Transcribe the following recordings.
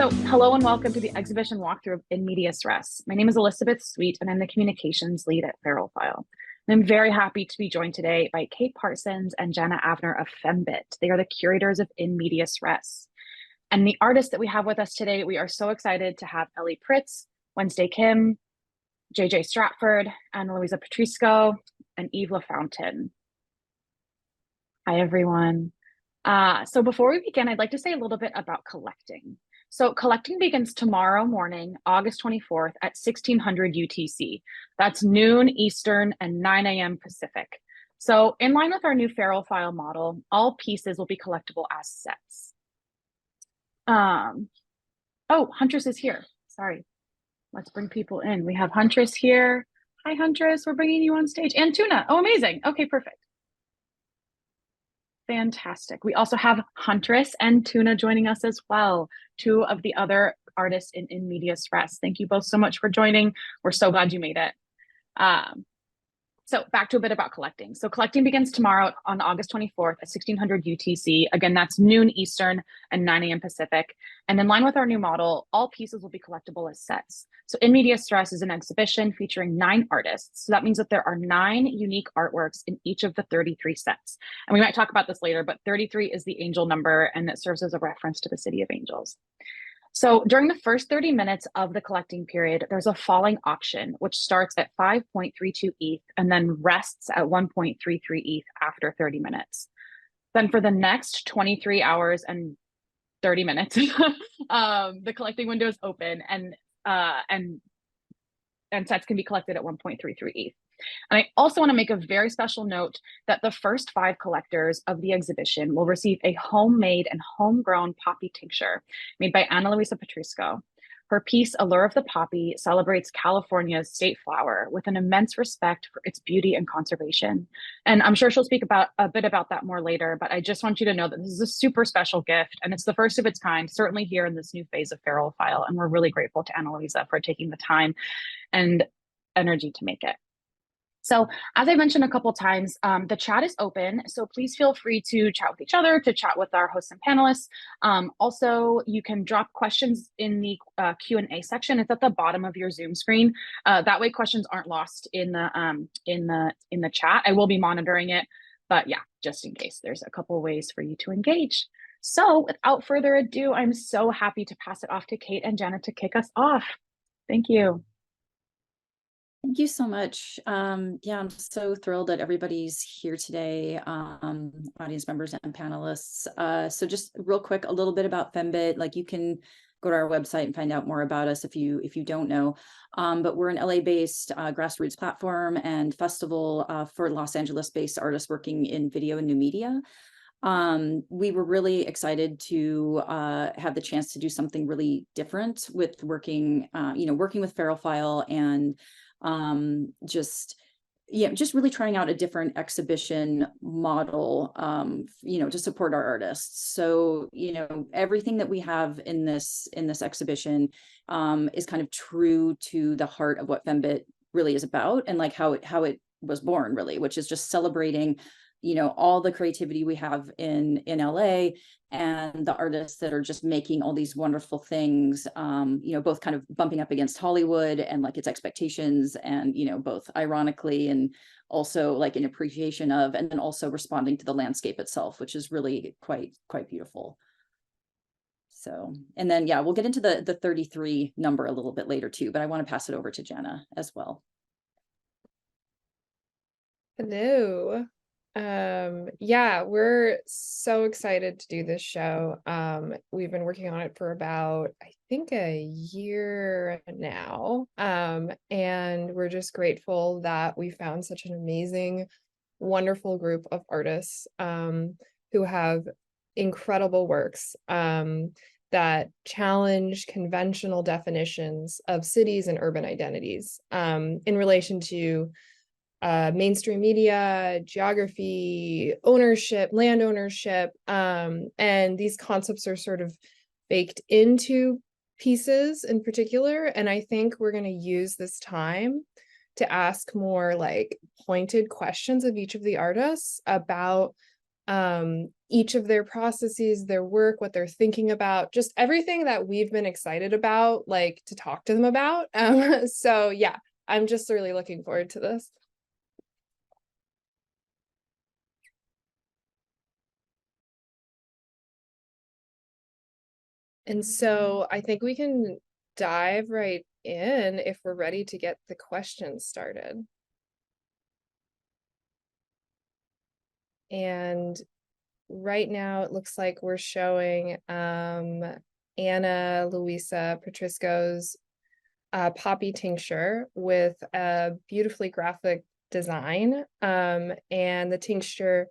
Hello and welcome to the exhibition walkthrough of In Medias Res. My name is Elizabeth Sweet and I'm the communications lead at Feral File. And I'm very happy to be joined today by Kate Parsons and Janna Avner of FEMMEBIT. They are the curators of In Medias Res. And the artists that we have with us today, we are so excited to have Ellie Pritts, Wednesday Kim, JJ Stratford, and Luisa Petrisko, and Eve-Lauryn LaFountain. Hi, everyone. So before we begin, I'd like to say a little bit about collecting. So collecting begins tomorrow morning, August 24th at 1600 UTC. That's noon Eastern and 9 a.m. Pacific. So in line with our new Feral File model, all pieces will be collectible as sets. Oh, Huntress is here. Sorry. Let's bring people in. We have Huntress here. Hi, Huntress. We're bringing you on stage. And Tuna. Oh, amazing. Okay, perfect. Fantastic. We also have Huntress and Tuna joining us as well, two of the other artists in Medias Res. Thank you both so much for joining. We're so glad you made it. So back to a bit about collecting. So collecting begins tomorrow on August 24th at 1600 UTC. Again, that's noon Eastern and 9 a.m. Pacific. And in line with our new model, all pieces will be collectible as sets. So In Medias Res is an exhibition featuring 9 artists. So that means that there are 9 unique artworks in each of the 33 sets. And we might talk about this later, but 33 is the angel number and it serves as a reference to the City of Angels. So during the first 30 minutes of the collecting period, there's a falling auction, which starts at 5.32 ETH and then rests at 1.33 ETH after 30 minutes. Then for the next 23 hours and 30 minutes, the collecting window is open and sets can be collected at 1.33 ETH. And I also want to make a very special note that the first 5 collectors of the exhibition will receive a homemade and homegrown poppy tincture made by Luisa Petrisko. Her piece, Allure of the Poppy, celebrates California's state flower with an immense respect for its beauty and conservation. And I'm sure she'll speak a bit about that more later, but I just want you to know that this is a super special gift and it's the first of its kind, certainly here in this new phase of Feral File. And we're really grateful to Luisa for taking the time and energy to make it. So as I mentioned a couple times, the chat is open, so please feel free to chat with each other, to chat with our hosts and panelists. Also, you can drop questions in the Q&A section. It's at the bottom of your Zoom screen. That way, questions aren't lost in the chat. I will be monitoring it, but yeah, just in case, there's a couple ways for you to engage. So without further ado, I'm so happy to pass it off to Kate and Janna to kick us off. Thank you. Thank you so much. Yeah, I'm so thrilled that everybody's here today, audience members and panelists. So just real quick, a little bit about FEMMEBIT. Like you can go to our website and find out more about us if you don't know. But we're an LA-based grassroots platform and festival for Los Angeles-based artists working in video and new media. We were really excited to have the chance to do something really different with working with Feral File and just really trying out a different exhibition model, to support our artists. So, everything that we have in this exhibition is kind of true to the heart of what FEMMEBIT really is about and like how it was born really, which is just celebrating all the creativity we have in LA and the artists that are just making all these wonderful things, both kind of bumping up against Hollywood and like its expectations and, both ironically and also like in appreciation of, and then also responding to the landscape itself, which is really quite beautiful. So, and then, yeah, we'll get into the 33 number a little bit later too, but I want to pass it over to Janna as well. Hello. Yeah, we're so excited to do this show. We've been working on it for about, I think, a year now. And we're just grateful that we found such an amazing, wonderful group of artists who have incredible works that challenge conventional definitions of cities and urban identities in relation to mainstream media, geography, ownership, land ownership, and these concepts are sort of baked into pieces in particular. And I think we're going to use this time to ask more like pointed questions of each of the artists about each of their processes, their work, what they're thinking about, just everything that we've been excited about, like to talk to them about. So yeah, I'm just really looking forward to this. And so I think we can dive right in if we're ready to get the questions started. And right now it looks like we're showing Luisa Petrisko's poppy tincture with a beautifully graphic design. And the tincture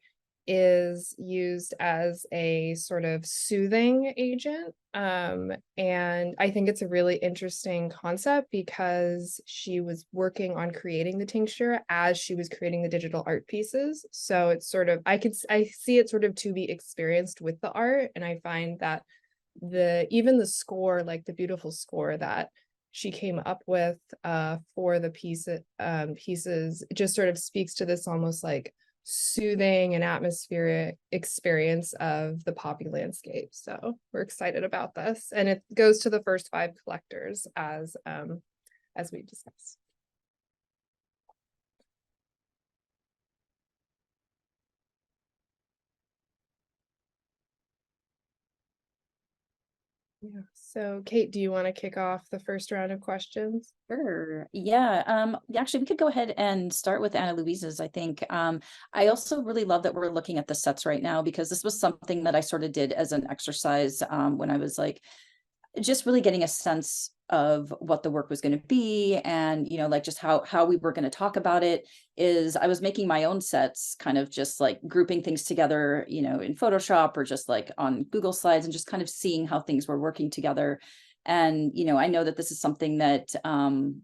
is used as a sort of soothing agent. And I think it's a really interesting concept because she was working on creating the tincture as she was creating the digital art pieces. So it's sort of, I see it sort of to be experienced with the art. And I find that even the score, like the beautiful score that she came up with for the pieces, it just sort of speaks to this almost like soothing and atmospheric experience of the poppy landscape. So we're excited about this, and it goes to the first 5 collectors as we discussed. Yeah. So Kate, do you want to kick off the first round of questions? Sure. Yeah. Actually, we could go ahead and start with Ana Luisa's, I think. I also really love that we're looking at the sets right now, because this was something that I sort of did as an exercise when I was like just really getting a sense of what the work was going to be, and like just how we were going to talk about it. Is I was making my own sets, kind of just like grouping things together, in Photoshop or just like on Google Slides, and just kind of seeing how things were working together. And I know that this is something that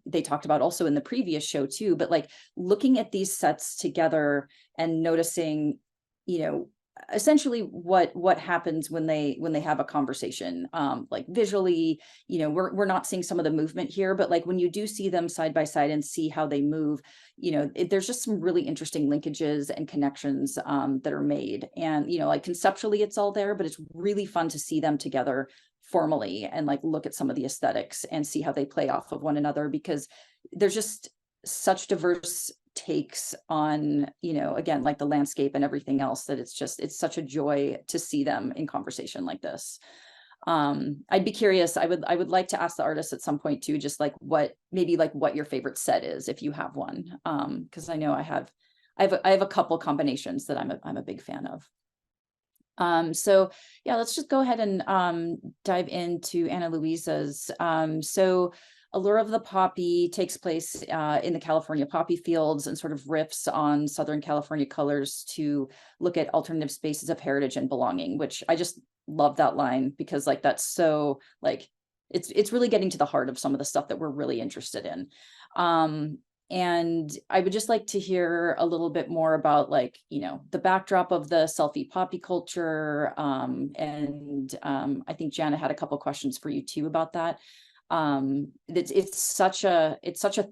they talked about also in the previous show too, but like looking at these sets together and noticing essentially what happens when they have a conversation, like visually. We're not seeing some of the movement here, but like when you do see them side by side and see how they move, there's just some really interesting linkages and connections that are made. And like conceptually it's all there, but it's really fun to see them together formally and like look at some of the aesthetics and see how they play off of one another, because there's just such diverse takes on again, like the landscape and everything else, that it's such a joy to see them in conversation like this. I'd be curious, I would like to ask the artists at some point too, just like what your favorite set is, if you have one, because I know I have a couple combinations that I'm a big fan of. So yeah, let's just go ahead and dive into Ana Luisa's. So Allure of the Poppy takes place in the California poppy fields, and sort of riffs on Southern California colors to look at alternative spaces of heritage and belonging, which I just love that line, because like that's so like it's really getting to the heart of some of the stuff that we're really interested in. And I would just like to hear a little bit more about like, the backdrop of the selfie poppy culture. And I think Janna had a couple questions for you too about that. It's such a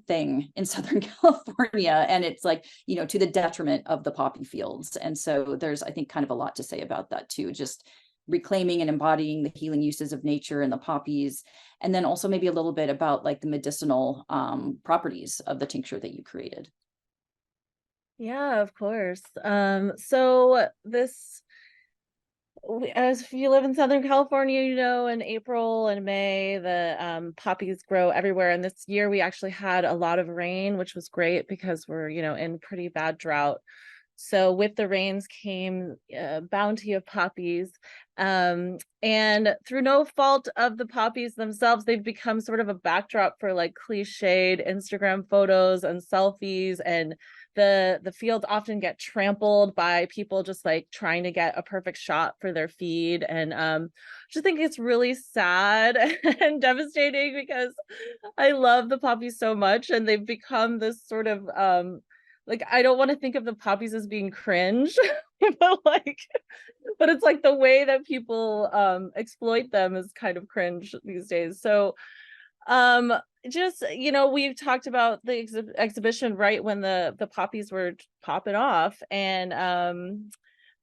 thing in Southern California, and it's like, to the detriment of the poppy fields. And so there's, I think, kind of a lot to say about that too, just reclaiming and embodying the healing uses of nature and the poppies, and then also maybe a little bit about like the medicinal properties of the tincture that you created. Yeah, of course. So this, as if you live in Southern California, in April and May, the poppies grow everywhere. And this year we actually had a lot of rain, which was great because we're, in pretty bad drought. So with the rains came a bounty of poppies. And through no fault of the poppies themselves, they've become sort of a backdrop for like cliched Instagram photos and selfies. And the fields often get trampled by people just like trying to get a perfect shot for their feed. And just think it's really sad and devastating, because I love the poppies so much, and they've become this sort of like, I don't want to think of the poppies as being cringe, but it's like the way that people exploit them is kind of cringe these days. So just, we've talked about the exhibition right when the poppies were popping off, and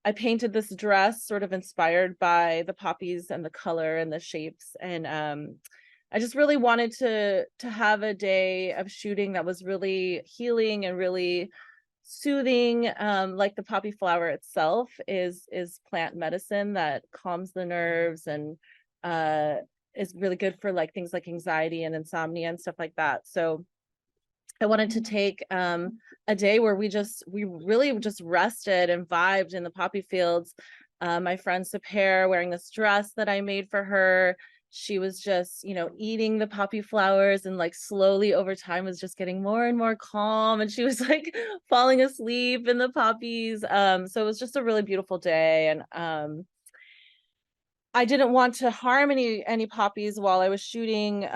I painted this dress sort of inspired by the poppies and the color and the shapes. And I just really wanted to have a day of shooting that was really healing and really soothing. Like the poppy flower itself is plant medicine that calms the nerves and is really good for like things like anxiety and insomnia and stuff like that. So I wanted to take a day where we really just rested and vibed in the poppy fields. My friend Sapere wearing this dress that I made for her. She was just, eating the poppy flowers, and like slowly over time was just getting more and more calm. And she was like falling asleep in the poppies. So it was just a really beautiful day. And I didn't want to harm any poppies while I was shooting.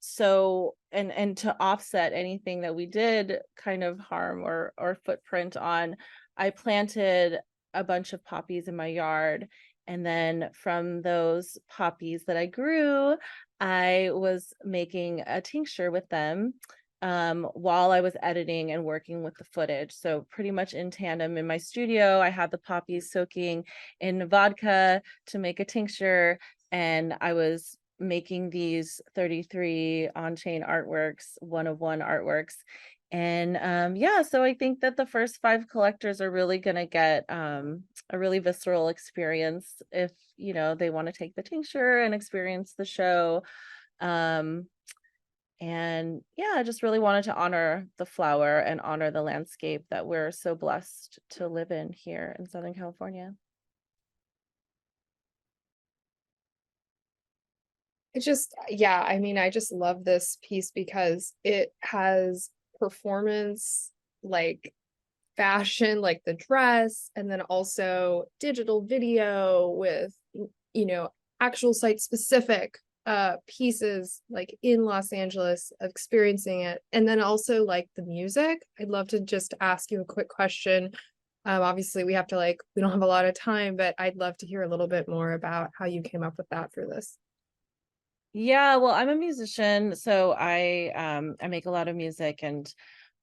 So and to offset anything that we did kind of harm or footprint on, I planted a bunch of poppies in my yard. And then from those poppies that I grew, I was making a tincture with them while I was editing and working with the footage. So pretty much in tandem in my studio, I had the poppies soaking in vodka to make a tincture, and I was making these 33 on-chain artworks, 1-of-1 artworks. And yeah, so I think that the first 5 collectors are really going to get a really visceral experience if they want to take the tincture and experience the show. And yeah, I just really wanted to honor the flower and honor the landscape that we're so blessed to live in here in Southern California. I just love this piece because it has performance, like fashion, like the dress, and then also digital video with, actual site specific pieces like in Los Angeles of experiencing it. And then also like the music. I'd love to just ask you a quick question. Obviously we don't have a lot of time, but I'd love to hear a little bit more about how you came up with that for this. Yeah, well, I'm a musician, so I make a lot of music, and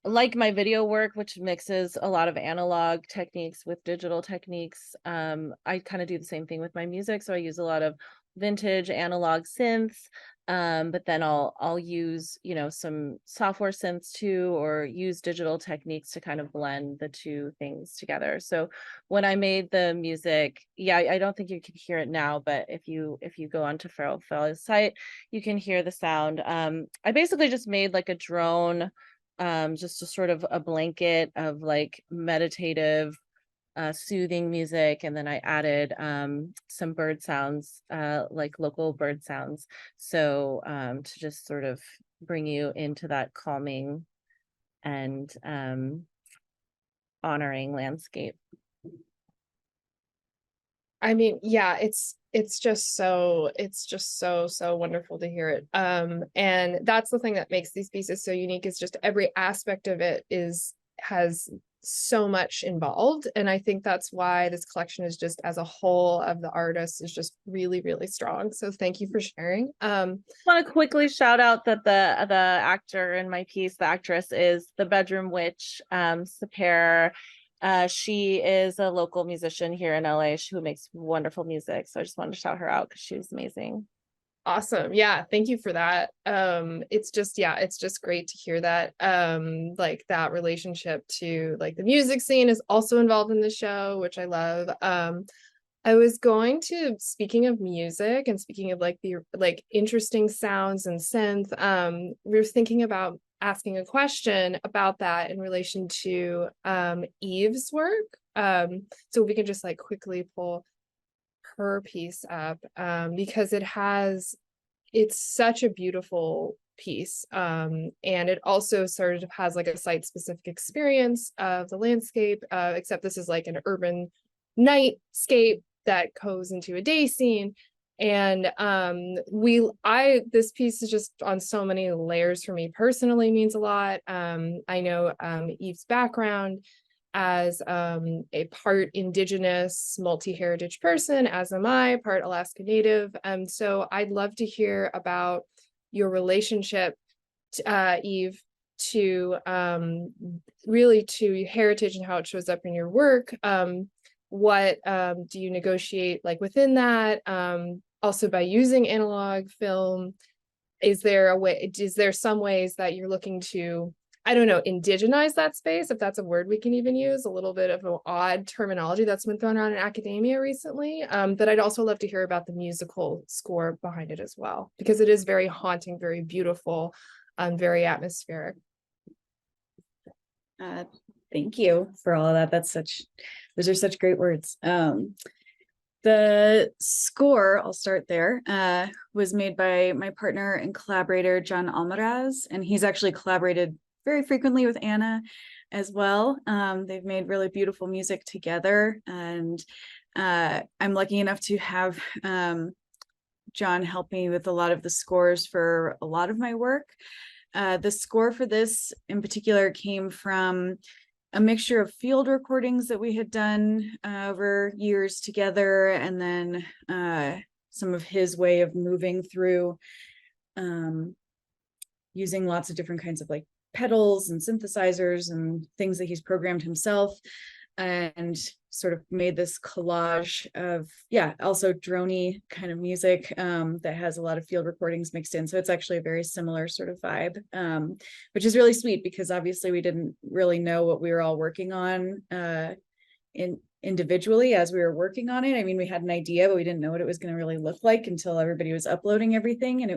like my video work, which mixes a lot of analog techniques with digital techniques. I kind of do the same thing with my music. So I use a lot of vintage analog synths, but then I'll use, some software synths too, or use digital techniques to kind of blend the two things together. So when I made the music, yeah, I don't think you can hear it now, but if you go onto Feral Fellow's site, you can hear the sound. I basically just made like a drone, just a sort of a blanket of like meditative, soothing music, and then I added some bird sounds, like local bird sounds, so to just sort of bring you into that calming and honoring landscape. I mean, yeah, it's just so wonderful to hear it. And that's the thing that makes these pieces so unique, is just every aspect of it has so much involved. And I think that's why this collection is just, as a whole of the artists, is just really, really strong. So thank you for sharing. I want to quickly shout out that the actor in my piece, the actress, is the Bedroom Witch, Sapere. She is a local musician here in LA who makes wonderful music. So I just wanted to shout her out because she was amazing. Awesome. Yeah, thank you for that. It's just great to hear that. Like that relationship to like the music scene is also involved in the show, which I love. I was going to, speaking of music and speaking of like the like interesting sounds and synth, we were thinking about asking a question about that in relation to Eve's work. So we can just like quickly pull her piece up, because it's such a beautiful piece, and it also sort of has like a site specific experience of the landscape, except this is like an urban nightscape that goes into a day scene. And this piece is just on so many layers for me personally, means a lot. I know Eve's background as a part Indigenous multi-heritage person, as am I, part Alaska Native. So I'd love to hear about your relationship, Eve, to really to heritage and how it shows up in your work. What do you negotiate like within that? Also by using analog film, is there some ways that you're looking to, I don't know, indigenize that space, if that's a word we can even use, a little bit of an odd terminology that's been thrown around in academia recently. But I'd also love to hear about the musical score behind it as well, because it is very haunting, very beautiful, very atmospheric. Thank you for all of that. Those are such great words. The score, I'll start there, was made by my partner and collaborator, John Almaraz, and he's actually collaborated very frequently with Anna as well. They've made really beautiful music together, and I'm lucky enough to have John help me with a lot of the scores for a lot of my work. The score for this in particular came from a mixture of field recordings that we had done over years together, and then some of his way of moving through using lots of different kinds of like pedals and synthesizers and things that he's programmed himself, and sort of made this collage of, also droney kind of music that has a lot of field recordings mixed in. So it's actually a very similar sort of vibe, which is really sweet, because obviously we didn't really know what we were all working on individually as we were working on it. I mean, we had an idea, but we didn't know what it was going to really look like until everybody was uploading everything. And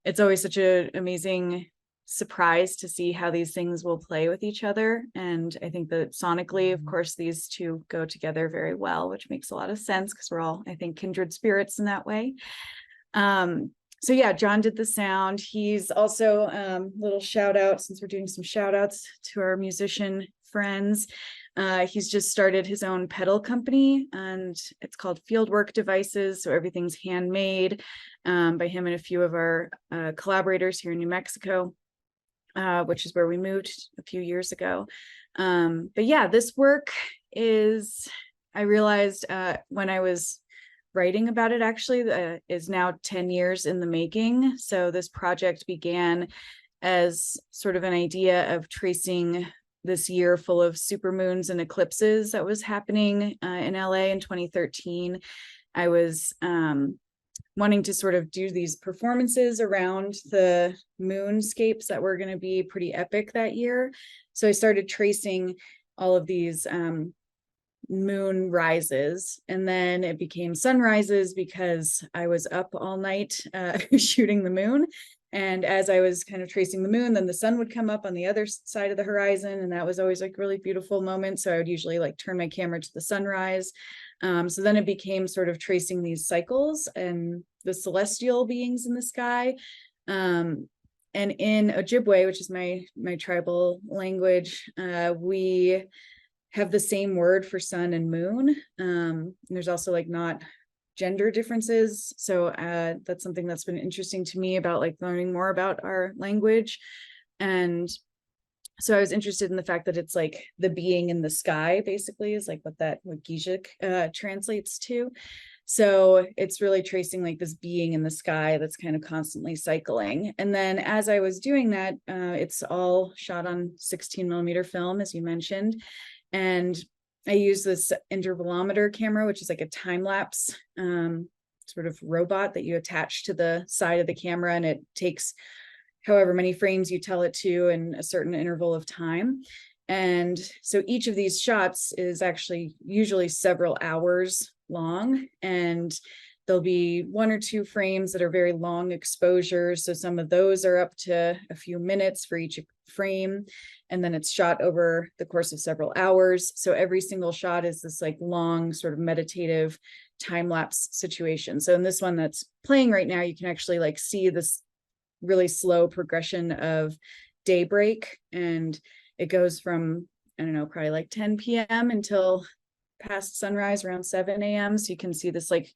it's always such an amazing surprise to see how these things will play with each other. And I think that sonically, of course, these two go together very well, which makes a lot of sense because we're all, I think, kindred spirits in that way. So yeah, John did the sound. He's also little shout out, since we're doing some shout outs to our musician friends. He's just started his own pedal company, and it's called Fieldwork Devices. So everything's handmade by him and a few of our collaborators here in New Mexico, which is where we moved a few years ago. But yeah, this work is, I realized when I was writing about it, actually, is now 10 years in the making. So this project began as sort of an idea of tracing this year full of supermoons and eclipses that was happening in LA in 2013. I was wanting to sort of do these performances around the moonscapes that were going to be pretty epic that year. So I started tracing all of these moon rises, and then it became sunrises because I was up all night shooting the moon. And as I was kind of tracing the moon, then the sun would come up on the other side of the horizon, and that was always like really beautiful moment. So I would usually like turn my camera to the sunrise. So then it became sort of tracing these cycles and the celestial beings in the sky. And in Ojibwe, which is my tribal language, we have the same word for sun and moon. And there's also like not gender differences. So that's something that's been interesting to me about like learning more about our language. And so I was interested in the fact that it's like the being in the sky, basically, is like what Gijik translates to. So it's really tracing like this being in the sky that's kind of constantly cycling. And then as I was doing that, it's all shot on 16mm film, as you mentioned. And I use this intervalometer camera, which is like a time-lapse sort of robot that you attach to the side of the camera, and it takes however many frames you tell it to in a certain interval of time. And so each of these shots is actually usually several hours long, and there'll be 1 or 2 frames that are very long exposures. So some of those are up to a few minutes for each frame, and then it's shot over the course of several hours. So every single shot is this like long sort of meditative time-lapse situation. So in this one that's playing right now, you can actually like see this really slow progression of daybreak, and it goes from, I don't know, probably like 10 p.m. until past sunrise around 7 a.m. So you can see this like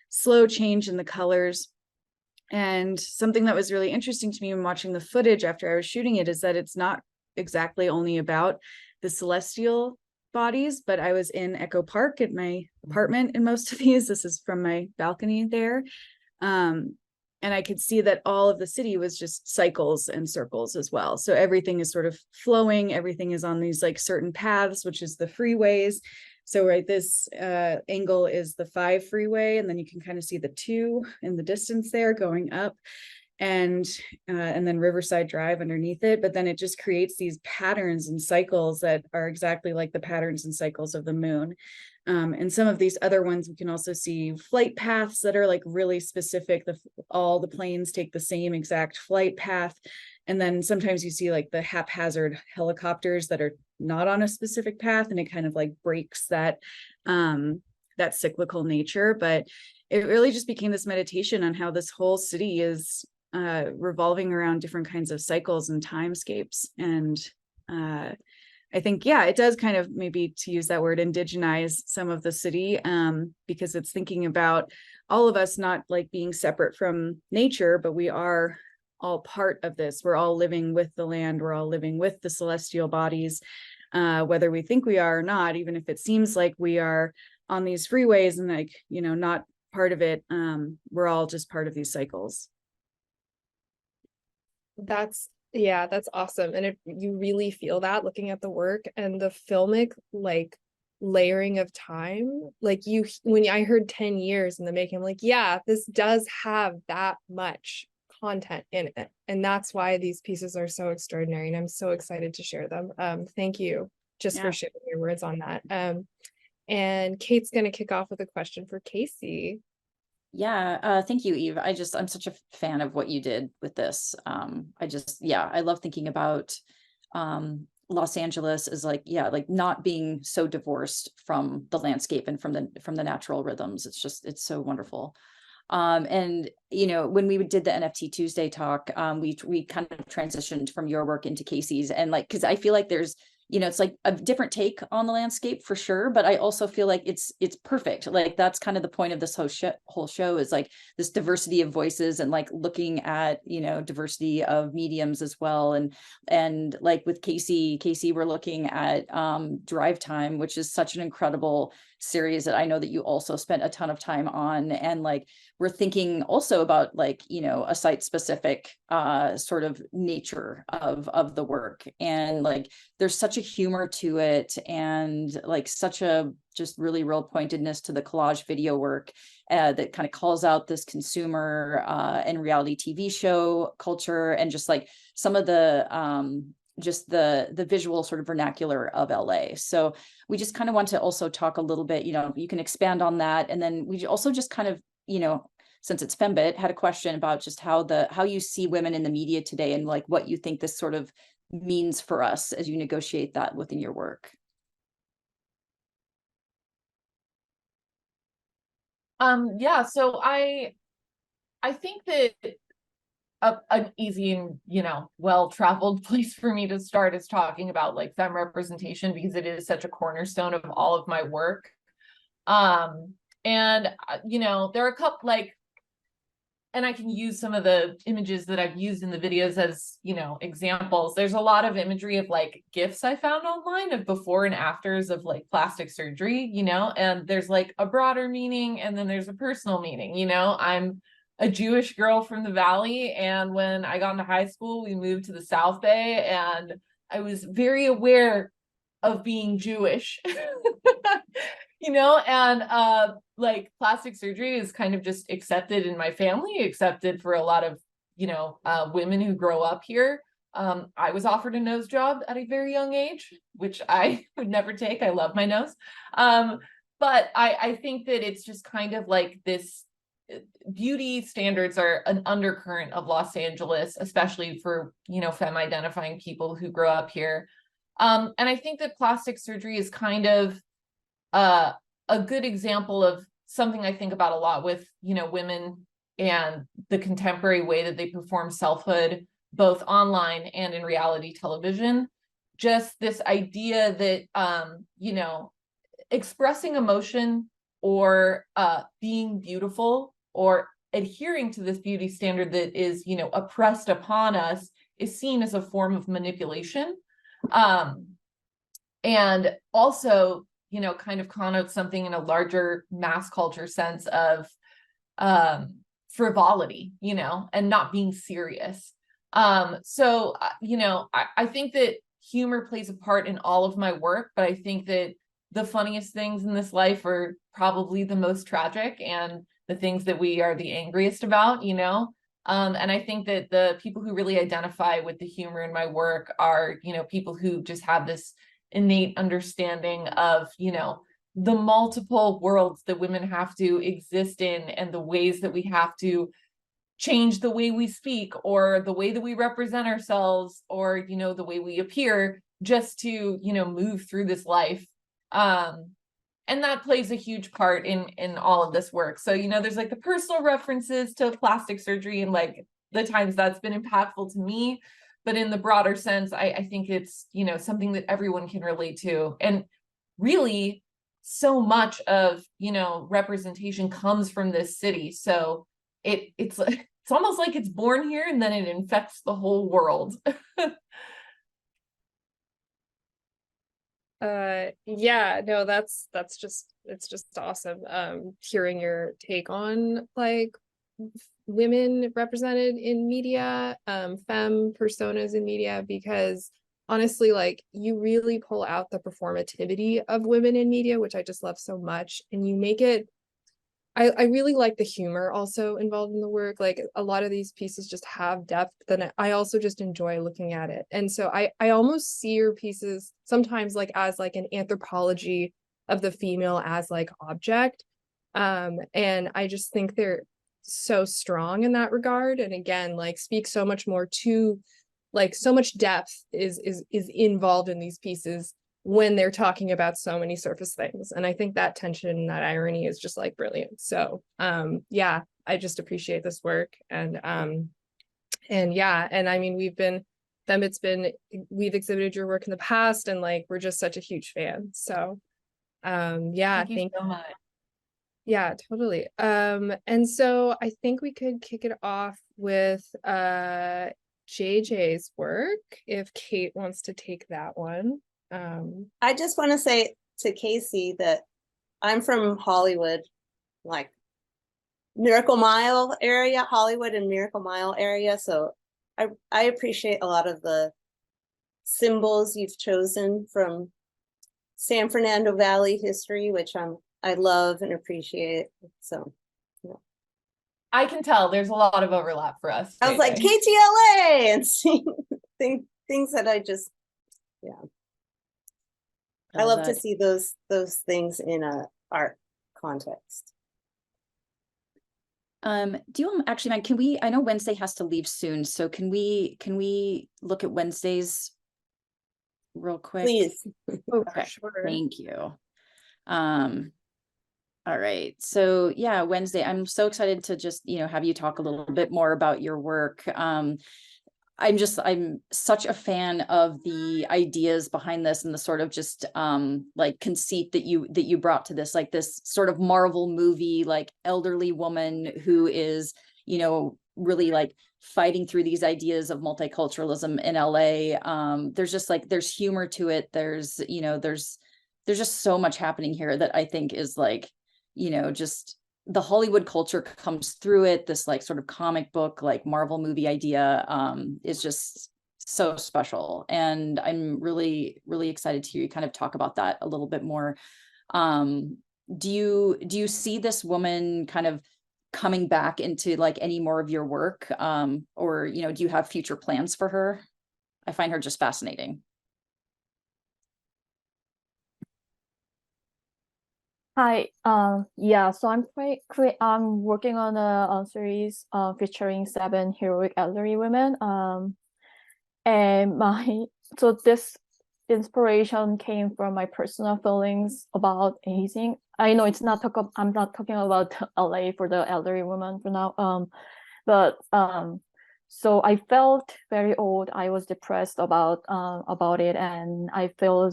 slow change in the colors. And something that was really interesting to me when watching the footage after I was shooting it is that it's not exactly only about the celestial bodies, but I was in Echo Park at my apartment in most of these. This is from my balcony there. I could see that all of the city was just cycles and circles as well. So everything is sort of flowing. Everything is on these like certain paths, which is the freeways. So right, this angle is the 5 freeway, and then you can kind of see the 2 in the distance there going up, and then Riverside Drive underneath it. But then it just creates these patterns and cycles that are exactly like the patterns and cycles of the moon. And some of these other ones, we can also see flight paths that are like really specific. All the planes take the same exact flight path. And then sometimes you see like the haphazard helicopters that are not on a specific path, and it kind of like breaks that that cyclical nature. But it really just became this meditation on how this whole city is revolving around different kinds of cycles and timescapes. And I think, yeah, it does kind of, maybe to use that word, indigenize some of the city, because it's thinking about all of us not like being separate from nature, but we are all part of this. We're all living with the land. We're all living with the celestial bodies, whether we think we are or not, even if it seems like we are on these freeways and like, you know, not part of it. We're all just part of these cycles. That's awesome. And you really feel that looking at the work and the filmic like layering of time. Like when I heard 10 years in the making, I'm like, yeah, this does have that much content in it. And that's why these pieces are so extraordinary. And I'm so excited to share them. Thank you just for sharing your words on that. And Kate's going to kick off with a question for Casey. Yeah, thank you, Eve. I'm such a fan of what you did with this. I love thinking about Los Angeles as like not being so divorced from the landscape and from the natural rhythms. It's so wonderful. And you know, when we did the NFT Tuesday talk, we kind of transitioned from your work into Casey's, and like, because I feel like there's, you know, it's like a different take on the landscape for sure, but I also feel like it's perfect. Like that's kind of the point of this whole show is like this diversity of voices and like looking at, you know, diversity of mediums as well. And like with Casey, we're looking at Drive Time, which is such an incredible series that I know that you also spent a ton of time on. And like we're thinking also about like, you know, a site specific sort of nature of the work, and like there's such a humor to it, and like such a just really real pointedness to the collage video work that kind of calls out this consumer and reality TV show culture, and just like some of the just the visual sort of vernacular of LA. So we just kind of want to also talk a little bit, you know, you can expand on that. And then we also just kind of, you know, since it's FEMMEBIT, had a question about just how you see women in the media today, and like what you think this sort of means for us as you negotiate that within your work. So I think that an easy and, you know, well-traveled place for me to start is talking about like femme representation, because it is such a cornerstone of all of my work. And you know, there are a couple like, and I can use some of the images that I've used in the videos as, you know, examples. There's a lot of imagery of like GIFs I found online of before and afters of like plastic surgery, you know, and there's like a broader meaning and then there's a personal meaning. You know, I'm a Jewish girl from the Valley, and when I got into high school, we moved to the South Bay, and I was very aware of being Jewish. You know, and like plastic surgery is kind of just accepted in my family, accepted for a lot of, you know, women who grow up here. I was offered a nose job at a very young age, which I would never take. I love my nose. But I think that it's just kind of like this beauty standards are an undercurrent of Los Angeles, especially for, you know, femme identifying people who grow up here. And I think that plastic surgery is kind of a good example of something I think about a lot with, you know, women and the contemporary way that they perform selfhood, both online and in reality television. Just this idea that, you know, expressing emotion or being beautiful or adhering to this beauty standard that is, you know, oppressed upon us is seen as a form of manipulation. And also, you know, kind of connotes something in a larger mass culture sense of frivolity, you know, and not being serious. So, you know, I think that humor plays a part in all of my work, but I think that the funniest things in this life are probably the most tragic and the things that we are the angriest about, you know? And I think that the people who really identify with the humor in my work are, you know, people who just have this innate understanding of, you know, the multiple worlds that women have to exist in and the ways that we have to change the way we speak or the way that we represent ourselves or, you know, the way we appear just to, you know, move through this life. And that plays a huge part in all of this work. So, you know, there's like the personal references to plastic surgery and like the times that's been impactful to me. But in the broader sense, I think it's, you know, something that everyone can relate to. And really, so much of, you know, representation comes from this city. So it's almost like it's born here and then it infects the whole world. Yeah, no, it's just awesome hearing your take on like women represented in media, femme personas in media, because honestly, like you really pull out the performativity of women in media, which I just love so much, and you make it. I really like the humor also involved in the work. Like a lot of these pieces just have depth, but then I also just enjoy looking at it. And so I almost see your pieces sometimes like as like an anthropology of the female as like object. And I just think they're so strong in that regard. And again, like speak so much more to like so much depth is involved in these pieces when they're talking about so many surface things. And I think that tension, that irony is just like brilliant. So yeah, I just appreciate this work. And yeah, and I mean, we've exhibited your work in the past and like we're just such a huge fan. So yeah, Thank you so much. Yeah, totally. And so I think we could kick it off with JJ's work if Kate wants to take that one. I just want to say to Casey that I'm from Hollywood, like Miracle Mile area, Hollywood and Miracle Mile area. So I appreciate a lot of the symbols you've chosen from San Fernando Valley history, which I love and appreciate. So yeah. I can tell there's a lot of overlap for us. I was like KTLA and seeing things that I just, yeah. I love to see those things in a art context. Do you actually mind, can we, I know Wednesday has to leave soon, so can we look at Wednesdays real quick? Please. Okay, sure. Thank you. All right, so yeah, Wednesday, I'm so excited to just, you know, have you talk a little bit more about your work. I'm such a fan of the ideas behind this and the sort of just like conceit that you brought to this, like this sort of Marvel movie, like elderly woman who is, you know, really like fighting through these ideas of multiculturalism in LA. There's just like, there's humor to it. There's, you know, there's just so much happening here that I think is like, you know, just the Hollywood culture comes through it. This like sort of comic book, like Marvel movie idea is just so special. And I'm really, really excited to hear you kind of talk about that a little bit more. Do you see this woman kind of coming back into like any more of your work? Or, you know, do you have future plans for her? I find her just fascinating. Hi, yeah, so I'm working on a series featuring 7 heroic elderly women. And so this inspiration came from my personal feelings about aging. I know I'm not talking about LA for the elderly women for now. But so I felt very old. I was depressed about it, and I feel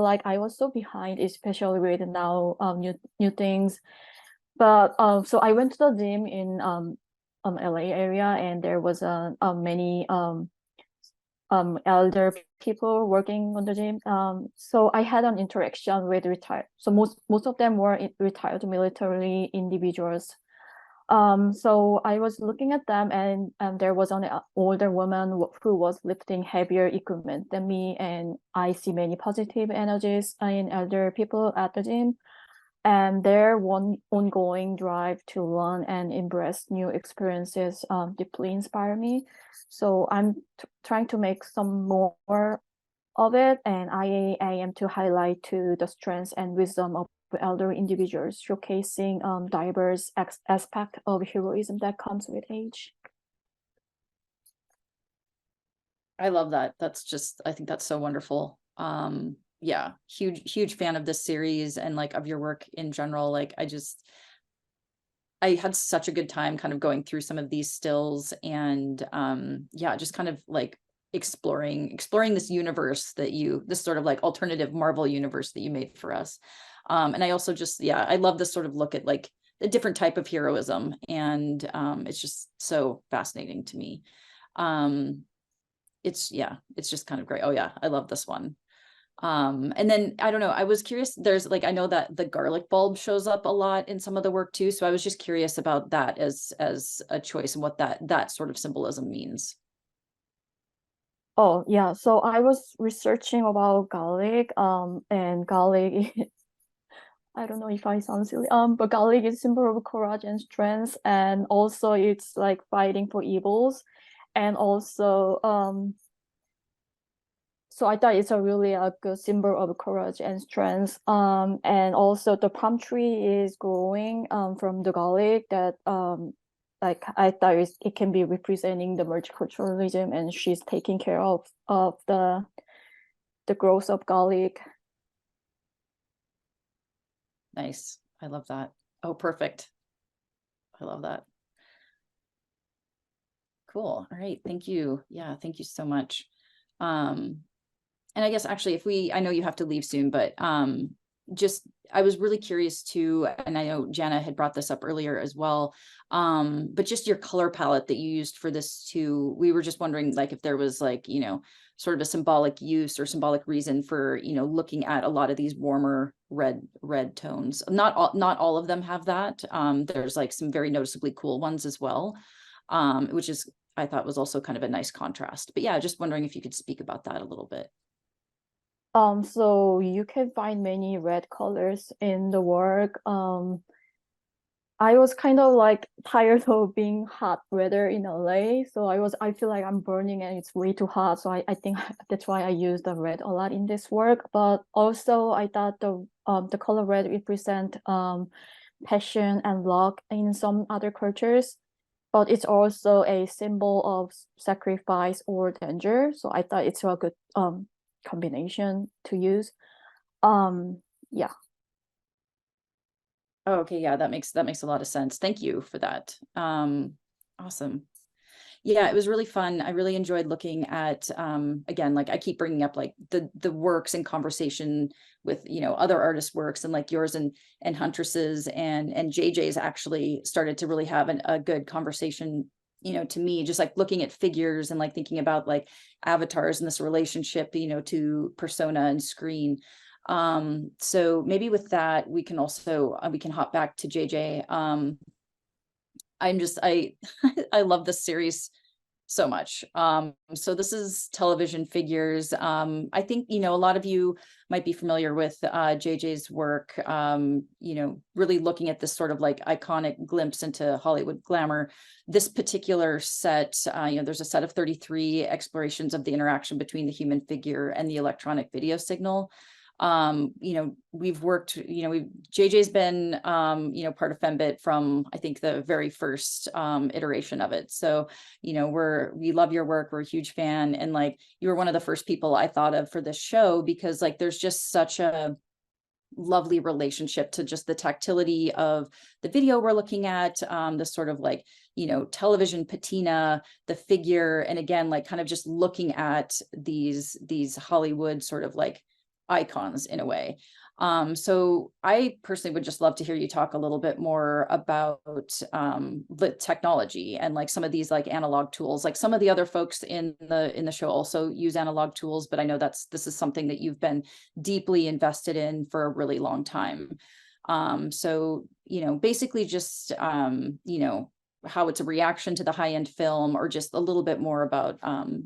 like I was so behind, especially with now new things. But so I went to the gym in LA area, and there was many elder people working on the gym. So I had an interaction with retired. So most of them were retired military individuals. So I was looking at them, and there was an older woman who was lifting heavier equipment than me, and I see many positive energies in elder people at the gym, and their ongoing drive to learn and embrace new experiences deeply inspire me. So I'm trying to make some more of it, and I aim to highlight to the strengths and wisdom of elder individuals, showcasing diverse aspect of heroism that comes with age. I love that. That's just, I think that's so wonderful. Yeah, huge fan of this series and like of your work in general. Like I had such a good time kind of going through some of these stills, and yeah, just kind of like exploring this universe that this sort of like alternative Marvel universe that you made for us. And I also just, yeah, I love this sort of look at like a different type of heroism, and it's just so fascinating to me. It's just kind of great. Oh yeah, I love this one. And then I don't know, I was curious, there's like, I know that the garlic bulb shows up a lot in some of the work too, so I was just curious about that as a choice and what that sort of symbolism means. Oh yeah, so I was researching about garlic, and garlic I don't know if I sound silly, but garlic is symbol of courage and strength, and also it's like fighting for evils, and also so I thought it's a really good symbol of courage and strength. And also the palm tree is growing from the garlic that like I thought it can be representing the multiculturalism, and she's taking care of the growth of garlic. Nice. I love that. Oh, perfect. I love that. Cool. All right. Thank you. Yeah. Thank you so much. And I guess actually I know you have to leave soon, but I was really curious too, and I know Janna had brought this up earlier as well, but just your color palette that you used for this too, we were just wondering like if there was like, sort of a symbolic use or symbolic reason for, looking at a lot of these warmer red tones. Not all of them have that. There's like some very noticeably cool ones as well, which is, I thought was also kind of a nice contrast. But yeah, just wondering if you could speak about that a little bit. So you can find many red colors in the work. I was kind of like tired of being hot weather in LA, so I feel like I'm burning and it's way too hot. So I think that's why I use the red a lot in this work. But also I thought the color red represent passion and luck in some other cultures, but it's also a symbol of sacrifice or danger. So I thought it's a good combination to use. Yeah. Oh, okay. Yeah, that makes a lot of sense. Thank you for that. Awesome. Yeah, it was really fun. I really enjoyed looking at, again, like I keep bringing up like the works in conversation with, other artists' works, and like yours and Huntress's and JJ's actually started to really have a good conversation, to me, just like looking at figures and like thinking about like avatars and this relationship, to persona and screen. So maybe with that, we can also, we can hop back to JJ. I love this series so much. So this is television figures. I think, a lot of you might be familiar with JJ's work, really looking at this sort of like iconic glimpse into Hollywood glamour. This particular set, there's a set of 33 explorations of the interaction between the human figure and the electronic video signal. We've worked, JJ's been, part of FEMMEBIT from, I think, the very first iteration of it. So, we love your work. We're a huge fan. And like, you were one of the first people I thought of for this show, because like, there's just such a lovely relationship to just the tactility of the video we're looking at, the sort of like, television patina, the figure. And again, like kind of just looking at these Hollywood sort of like icons in a way. So I personally would just love to hear you talk a little bit more about the technology and like some of these like analog tools. Like some of the other folks in the show also use analog tools, but I know this is something that you've been deeply invested in for a really long time. So, you know, basically just, you know, how it's a reaction to the high-end film, or just a little bit more about,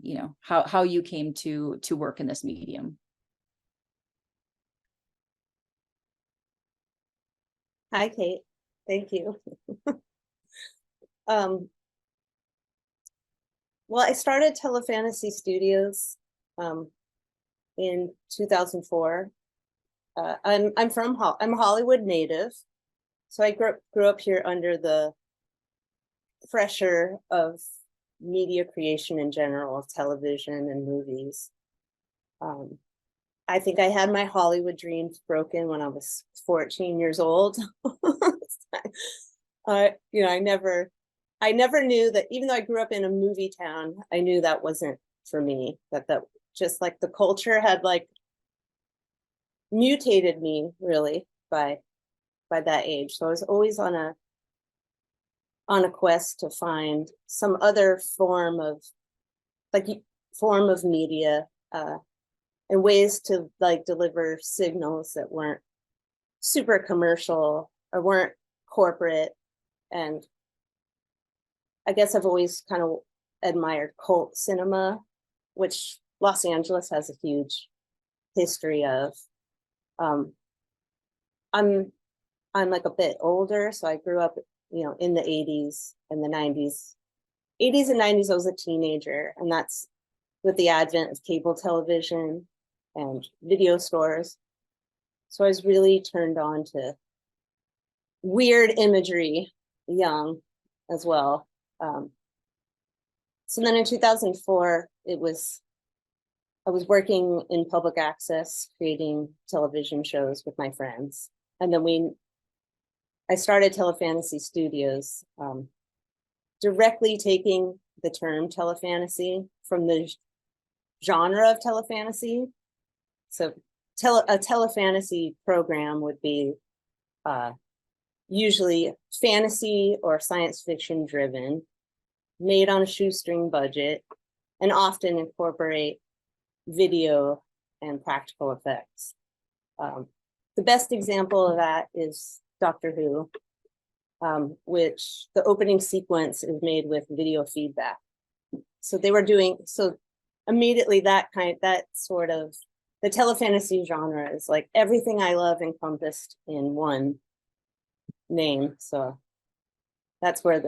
you know, how you came to work in this medium. Hi, Kate. Thank you. Well, I started Telefantasy Studios in 2004. I'm a Hollywood native, so I grew up here under the pressure of media creation in general, of television and movies. I think I had my Hollywood dreams broken when I was 14 years old. You know, I never knew that, even though I grew up in a movie town, I knew that wasn't for me, that just like the culture had like mutated me really by that age. So I was always on a quest to find some other form of media, and ways to like deliver signals that weren't super commercial or weren't corporate. And I guess I've always kind of admired cult cinema, which Los Angeles has a huge history of. I'm like a bit older, so I grew up, you know, in the 80s and the 90s. 80s and 90s, I was a teenager, and that's with the advent of cable television and video stores. So I was really turned on to weird imagery young as well. So then in 2004, I was working in public access, creating television shows with my friends. And then I started Telefantasy Studios, directly taking the term telefantasy from the genre of telefantasy. So a telefantasy program would be usually fantasy or science fiction driven, made on a shoestring budget, and often incorporate video and practical effects. The best example of that is Doctor Who, which the opening sequence is made with video feedback. So immediately that sort of, the telefantasy genre is like everything I love encompassed in one name. So that's where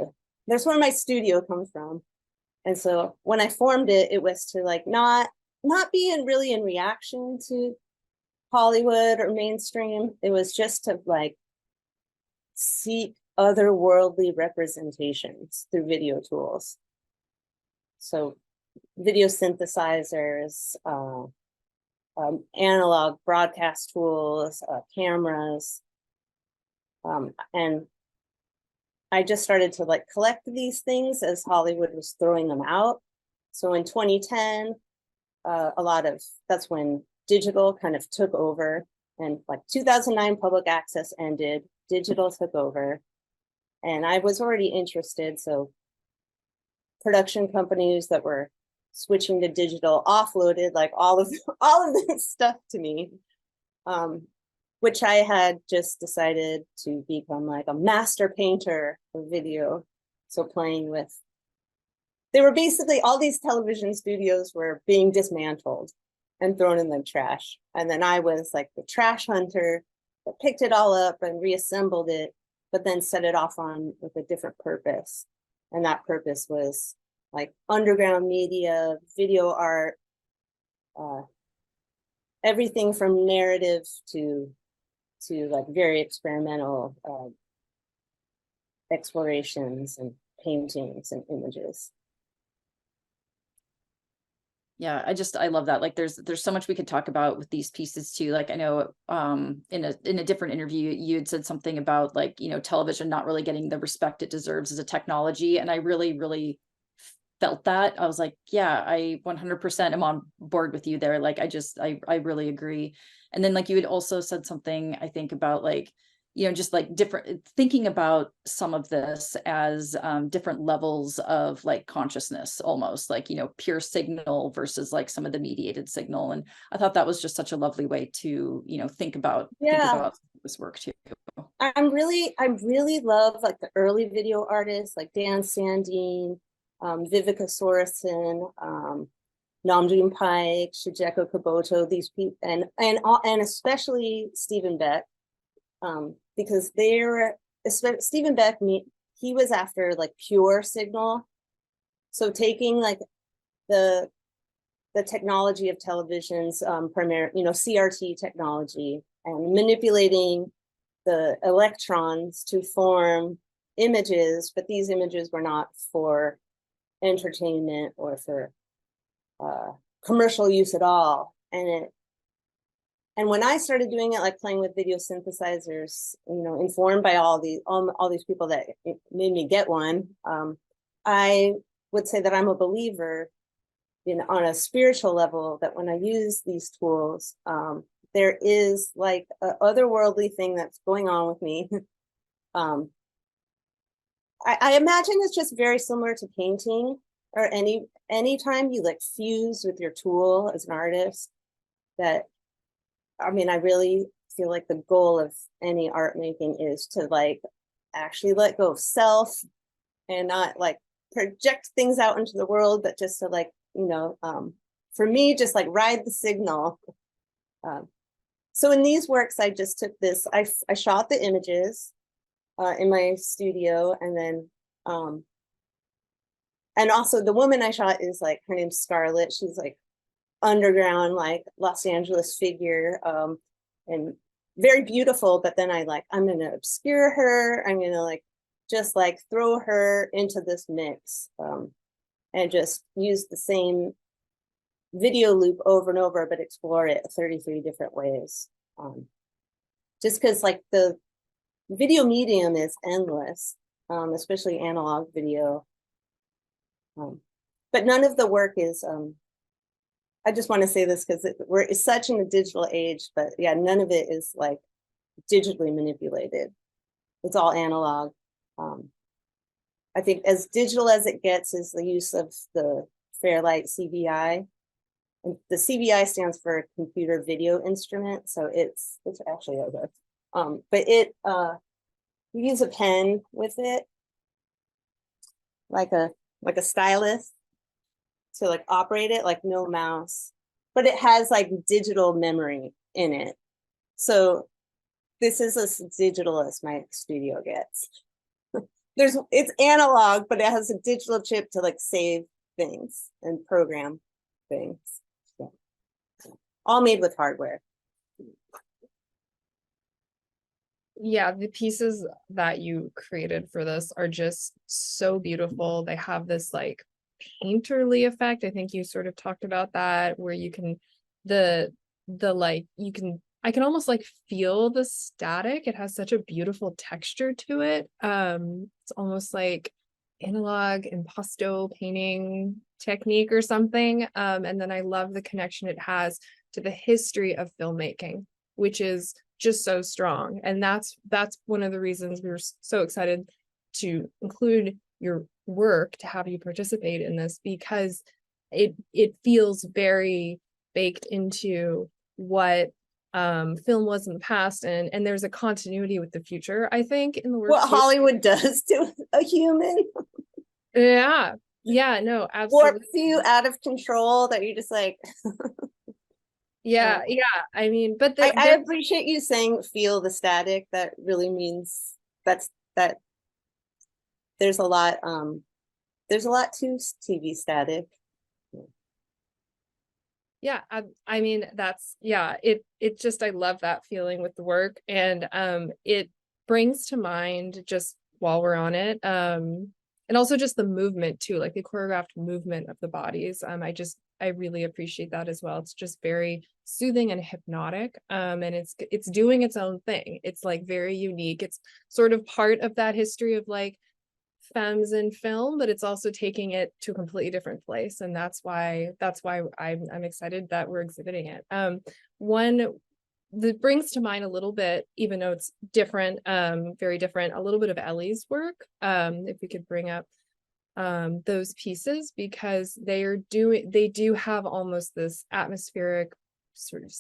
my studio comes from. And so when I formed it, it was to like not be really in reaction to Hollywood or mainstream. It was just to like seek otherworldly representations through video tools. So video synthesizers, analog broadcast tools, cameras. And I just started to like collect these things as Hollywood was throwing them out. So in 2010, that's when digital kind of took over, and like 2009 public access ended, digital took over, and I was already interested. So production companies that were switching to digital offloaded like all of this stuff to me, which I had just decided to become like a master painter of video. So they were basically, all these television studios were being dismantled and thrown in the trash. And then I was like the trash hunter that picked it all up and reassembled it, but then set it off on with a different purpose. And that purpose was like underground media, video art, everything from narrative to like very experimental explorations and paintings and images. Yeah, I love that. Like there's so much we could talk about with these pieces too. Like I know in a different interview you had said something about like, you know, television not really getting the respect it deserves as a technology, and I really felt that. I was like, yeah, I 100% am on board with you there. Like I really agree. And then like you had also said something, I think, about like, you know, just like thinking about some of this as different levels of like consciousness, almost like, you know, pure signal versus like some of the mediated signal. And I thought that was just such a lovely way to, you know, think about this work too. I really love like the early video artists like Dan Sandine, Vivica Sorensen, Namjoon Pike, Shigeko Kabuto, these people, and especially Stephen Beck, because Stephen Beck, he was after like pure signal. So taking like the technology of television's CRT technology and manipulating the electrons to form images, but these images were not for entertainment or for commercial use at all. And when I started doing it, like playing with video synthesizers, informed by all these people that made me get one, I would say that I'm a believer on a spiritual level that when I use these tools, there is like a otherworldly thing that's going on with me. I imagine it's just very similar to painting or anytime you like fuse with your tool as an artist. That, I really feel like the goal of any art making is to like actually let go of self and not like project things out into the world, but just to like, for me, just like ride the signal. So in these works, I just took this, I shot the images in my studio, and then, and also the woman I shot is like, her name's Scarlett. She's like underground, like Los Angeles figure, and very beautiful. But then I'm going to obscure her. I'm going to like, just like throw her into this mix, and just use the same video loop over and over, but explore it 33 different ways. Just because like the video medium is endless, especially analog video. But none of the work is, I just want to say this because we're such in a digital age, but yeah, none of it is like digitally manipulated. It's all analog. I think as digital as it gets is the use of the Fairlight CVI. And the CVI stands for computer video instrument, so it's actually okay. But it you use a pen with it, like a stylus, to like operate it, like no mouse, but it has like digital memory in it. So this is as digital as my studio gets. It's analog, but it has a digital chip to like save things and program things. So, all made with hardware. Yeah, the pieces that you created for this are just so beautiful. They have this like painterly effect. I think you sort of talked about that, where you can I can almost like feel the static. It has such a beautiful texture to it. It's almost like analog impasto painting technique or something. And then I love the connection it has to the history of filmmaking, which is just so strong. And that's one of the reasons we were so excited to include your work, to have you participate in this, because it feels very baked into what film was in the past, and there's a continuity with the future, I think, in the work. What Hollywood does to a human. Yeah, no, absolutely. Warps you out of control that you're just like yeah. I mean, but I appreciate you saying feel the static. That really means that there's a lot to TV static. Yeah, I mean, it just, I love that feeling with the work, and it brings to mind, just while we're on it, and also just the movement too, like the choreographed movement of the bodies. I really appreciate that as well. It's just very soothing and hypnotic, and it's doing its own thing. It's like very unique. It's sort of part of that history of like femmes in film, but it's also taking it to a completely different place, and that's why I'm excited that we're exhibiting it. One that brings to mind a little bit, even though it's different, very different, a little bit of Ellie's work, if we could bring up those pieces, because they do have almost this atmospheric sort of,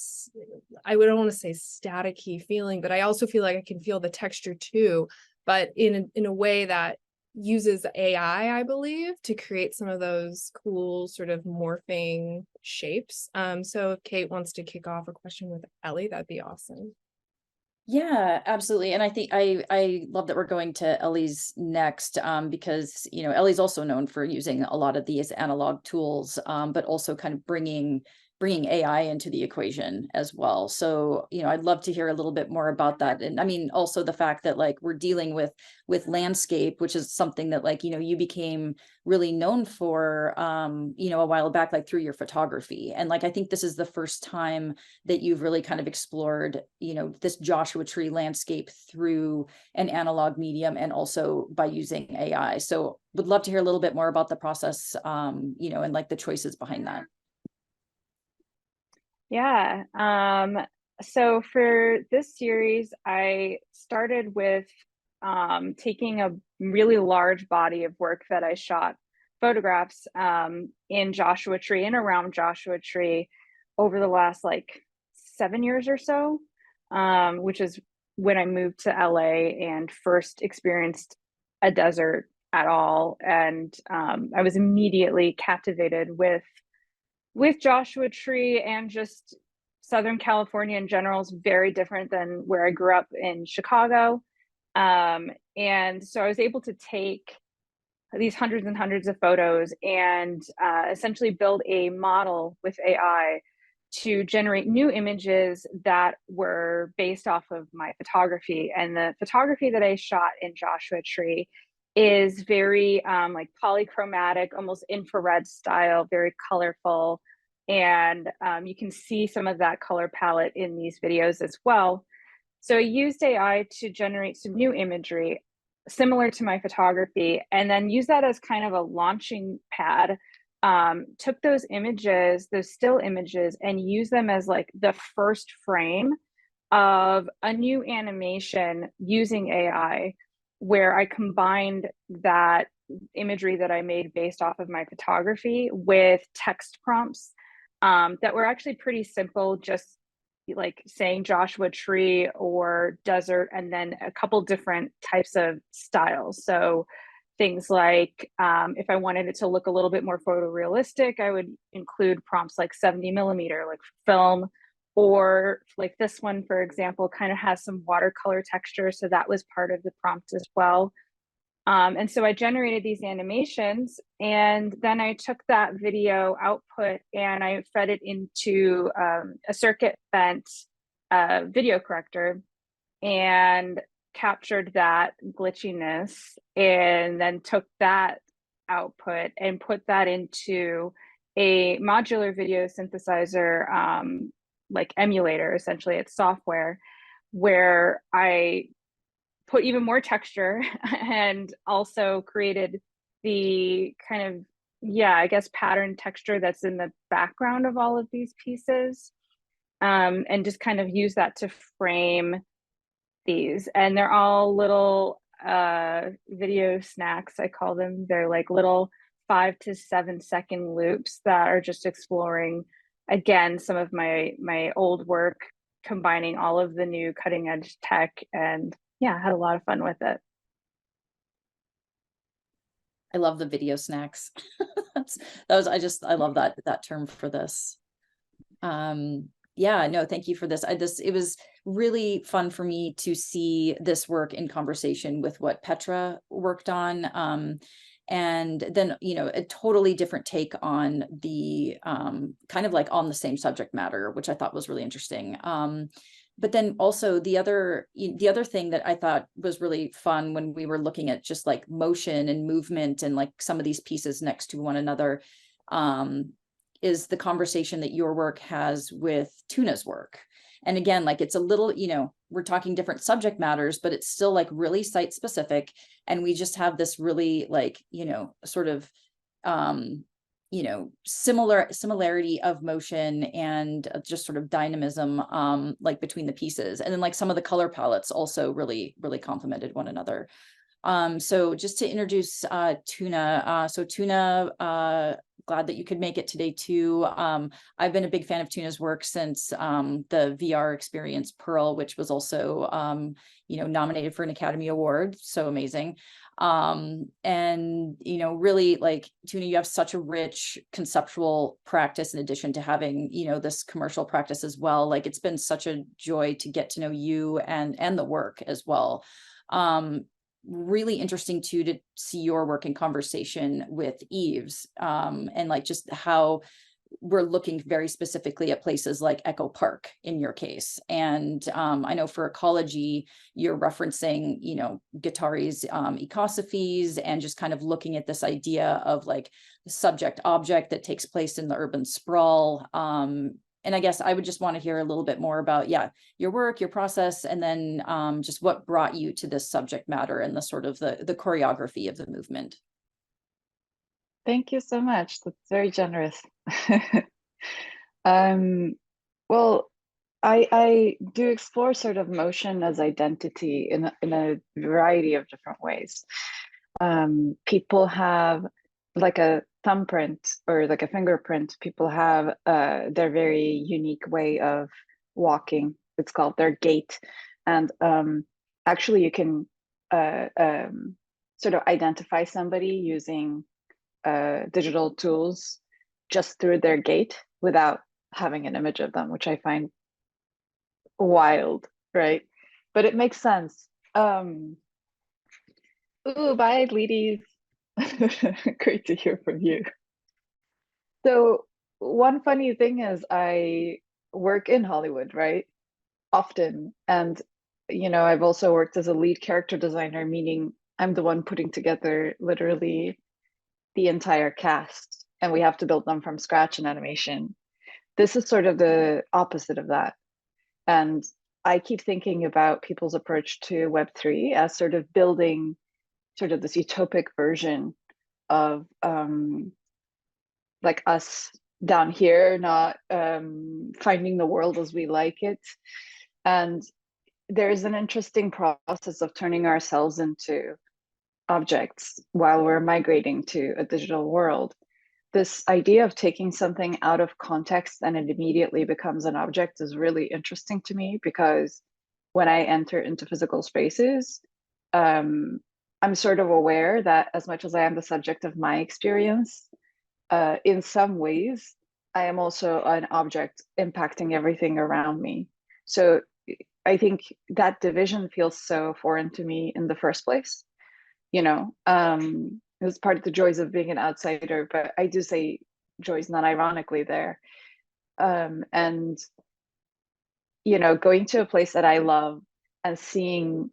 I don't want to say static-y feeling, but I also feel like I can feel the texture too, but in a way that uses AI, I believe, to create some of those cool sort of morphing shapes. So if Kate wants to kick off a question with Ellie, that'd be awesome. Yeah, absolutely. And I think I love that we're going to Ellie's next, because, you know, Ellie's also known for using a lot of these analog tools, but also kind of bringing AI into the equation as well. So, you know, I'd love to hear a little bit more about that. And I mean, also the fact that like we're dealing with landscape, which is something that like, you know, you became really known for, you know, a while back, like through your photography. And like, I think this is the first time that you've really kind of explored, you know, this Joshua Tree landscape through an analog medium and also by using AI. So would love to hear a little bit more about the process, you know, and like the choices behind that. Yeah. So for this series, I started with taking a really large body of work that I shot photographs in Joshua Tree and around Joshua Tree over the last like 7 years or so, which is when I moved to LA and first experienced a desert at all. And I was immediately captivated with Joshua Tree, and just Southern California in general is very different than where I grew up in Chicago. And so I was able to take these hundreds and hundreds of photos and essentially build a model with AI to generate new images that were based off of my photography. And the photography that I shot in Joshua Tree is very like polychromatic, almost infrared style, very colorful. And you can see some of that color palette in these videos as well. So I used AI to generate some new imagery similar to my photography, and then use that as kind of a launching pad. Took those images, those still images, and use them as like the first frame of a new animation using AI, where I combined that imagery that I made based off of my photography with text prompts that were actually pretty simple, just like saying Joshua Tree or desert, and then a couple different types of styles. So things like if I wanted it to look a little bit more photorealistic, I would include prompts like 70mm, like film, or like this one, for example, kind of has some watercolor texture. So that was part of the prompt as well. And so I generated these animations, and then I took that video output and I fed it into a circuit bent video corrector and captured that glitchiness, and then took that output and put that into a modular video synthesizer, like emulator, essentially. It's software where I put even more texture and also created the kind of, yeah, I guess pattern texture that's in the background of all of these pieces, and just kind of use that to frame these. And they're all little video snacks, I call them. They're like little 5 to 7 second loops that are just exploring, again, some of my old work, combining all of the new cutting edge tech. And yeah, I had a lot of fun with it. I love the video snacks. I love that term for this. Yeah, no, thank you for this. It was really fun for me to see this work in conversation with what Petra worked on. And then, you know, a totally different take on the kind of like on the same subject matter, which I thought was really interesting. But then also the other thing that I thought was really fun when we were looking at just like motion and movement and like some of these pieces next to one another, is the conversation that your work has with Tuna's work. And again, like it's a little, you know, we're talking different subject matters, but it's still like really site specific. And we just have this really like, you know, sort of, you know, similarity of motion and just sort of dynamism, like between the pieces. And then like some of the color palettes also really, really complemented one another. So just to introduce Tuna, so Tuna, glad that you could make it today too. I've been a big fan of Tuna's work since the VR experience Pearl, which was also nominated for an Academy Award. So amazing. And really, like, Tuna, you have such a rich conceptual practice in addition to having this commercial practice as well. Like, it's been such a joy to get to know you and the work as well. Really interesting too to see your work in conversation with Eve's, and like just how we're looking very specifically at places like Echo Park in your case. And I know for ecology, you're referencing, Guattari's ecosophies, and just kind of looking at this idea of like subject object that takes place in the urban sprawl. And I guess I would just want to hear a little bit more about, your work, your process, and then just what brought you to this subject matter and the sort of the choreography of the movement. Thank you so much. That's very generous. Well, I do explore sort of motion as identity in a variety of different ways. People have like a thumbprint or like a fingerprint. People have their very unique way of walking. It's called their gait. And actually you can sort of identify somebody using digital tools just through their gait without having an image of them, which I find wild, right? But it makes sense. Ooh, bye, ladies. Great to hear from you. So one funny thing is I work in Hollywood, right? Often. And, I've also worked as a lead character designer, meaning I'm the one putting together literally the entire cast, and we have to build them from scratch in animation. This is sort of the opposite of that. And I keep thinking about people's approach to Web3 as sort of building sort of this utopic version of like us down here, not finding the world as we like it. And there's an interesting process of turning ourselves into objects while we're migrating to a digital world. This idea of taking something out of context and it immediately becomes an object is really interesting to me, because when I enter into physical spaces, I'm sort of aware that as much as I am the subject of my experience, in some ways, I am also an object impacting everything around me. So I think that division feels so foreign to me in the first place. It was part of the joys of being an outsider, but I do say joys not ironically there. And going to a place that I love and seeing,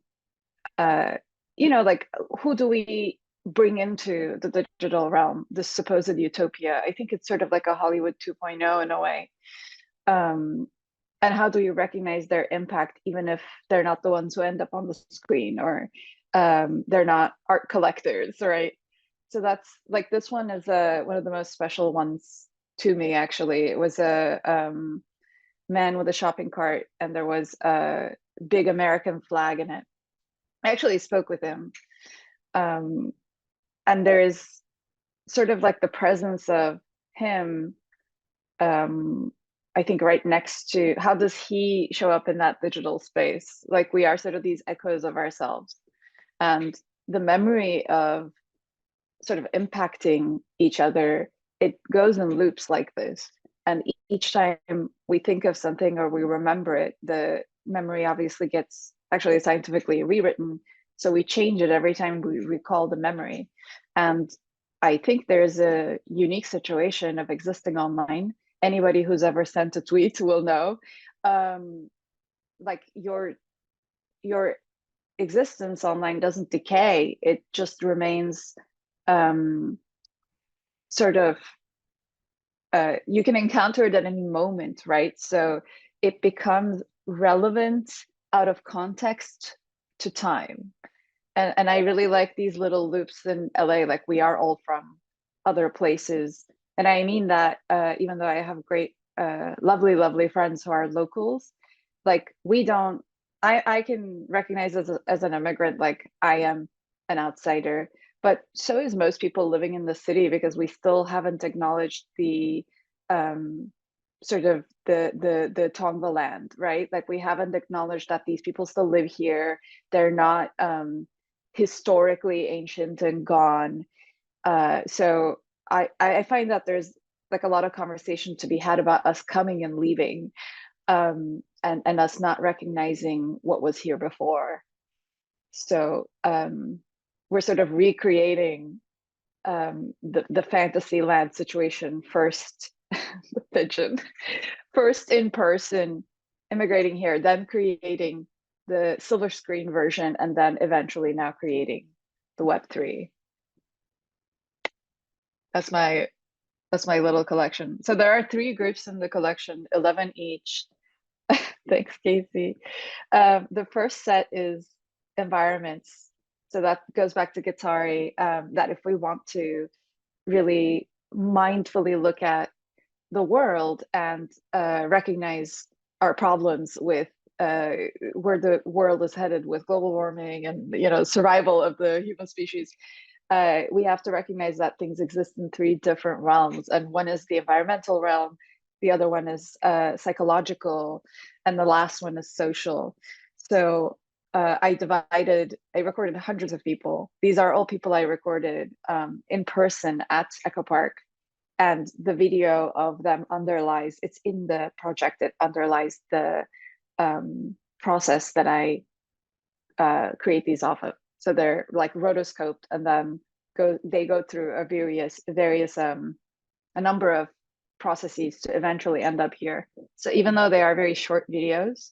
like, who do we bring into the digital realm, this supposed utopia? I think it's sort of like a Hollywood 2.0 in a way. And how do you recognize their impact, even if they're not the ones who end up on the screen, or they're not art collectors, right? So that's like, this one is one of the most special ones to me, actually. It was a man with a shopping cart, and there was a big American flag in it. I actually spoke with him. And there is sort of like the presence of him, I think, right next to how does he show up in that digital space? Like, we are sort of these echoes of ourselves. And the memory of sort of impacting each other, it goes in loops like this. And each time we think of something or we remember it, the memory obviously gets actually scientifically rewritten. So we change it every time we recall the memory. And I think there's a unique situation of existing online. Anybody who's ever sent a tweet will know, like your existence online doesn't decay. It just remains sort of, you can encounter it at any moment, right? So it becomes relevant out of context to time. And I really like these little loops in LA, like we are all from other places. And I mean that even though I have great, lovely friends who are locals, like we don't, I can recognize as an immigrant, like I am an outsider, but so is most people living in the city, because we still haven't acknowledged the sort of the Tongva land, right? Like we haven't acknowledged that these people still live here. They're not historically ancient and gone. So I find that there's like a lot of conversation to be had about us coming and leaving, and us not recognizing what was here before. So we're sort of recreating the fantasy land situation first, the pigeon, first in person, immigrating here, then creating the silver screen version, and then eventually now creating the Web3. That's my little collection. So there are 3 groups in the collection, 11 each. Thanks, Casey. The first set is environments. So that goes back to Guattari, that if we want to really mindfully look at the world and recognize our problems with where the world is headed with global warming and, you know, survival of the human species, we have to recognize that things exist in 3 different realms. And one is the environmental realm, the other one is psychological, and the last one is social. So I recorded hundreds of people. These are all people I recorded in person at Echo Park. And the video of them underlies, it's in the project, it underlies the process that I create these off of. So they're like rotoscoped, and then they go through a number of processes to eventually end up here. So even though they are very short videos,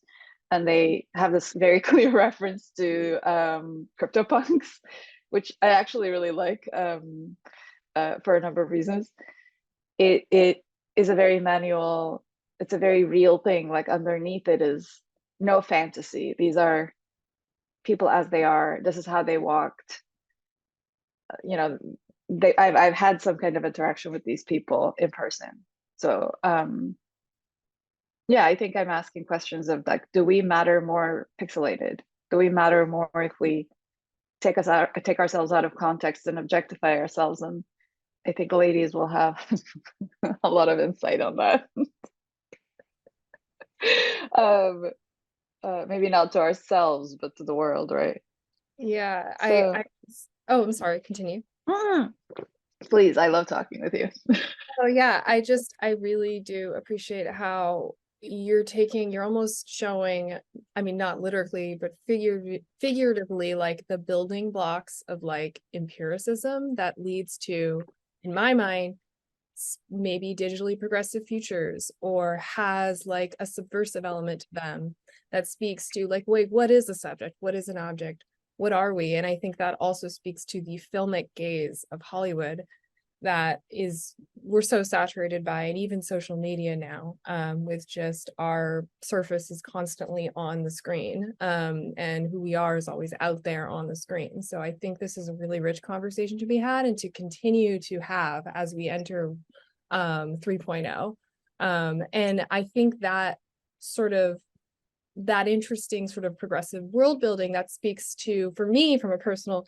and they have this very clear reference to CryptoPunks, which I actually really like for a number of reasons, it is a very manual, it's a very real thing. Like underneath it is no fantasy. These are people as they are. This is how they walked. You know, I've had some kind of interaction with these people in person. So yeah, I think I'm asking questions of like, do we matter more pixelated? Do we matter more if we take ourselves out of context and objectify ourselves? And I think ladies will have a lot of insight on that. Maybe not to ourselves, but to the world, right? Yeah, So, oh, I'm sorry, continue. Please, I love talking with you. Oh yeah, I really do appreciate how you're almost showing, I mean, not literally, but figuratively, like the building blocks of like empiricism that leads to, in my mind, maybe digitally progressive futures, or has like a subversive element to them that speaks to like, wait, what is a subject? What is an object? What are we? And I think that also speaks to the filmic gaze of Hollywood that we're so saturated by, and even social media now, with just our surface is constantly on the screen, and who we are is always out there on the screen. So I think this is a really rich conversation to be had and to continue to have as we enter 3.0. And I think that sort of that interesting sort of progressive world building that speaks to, for me, from a personal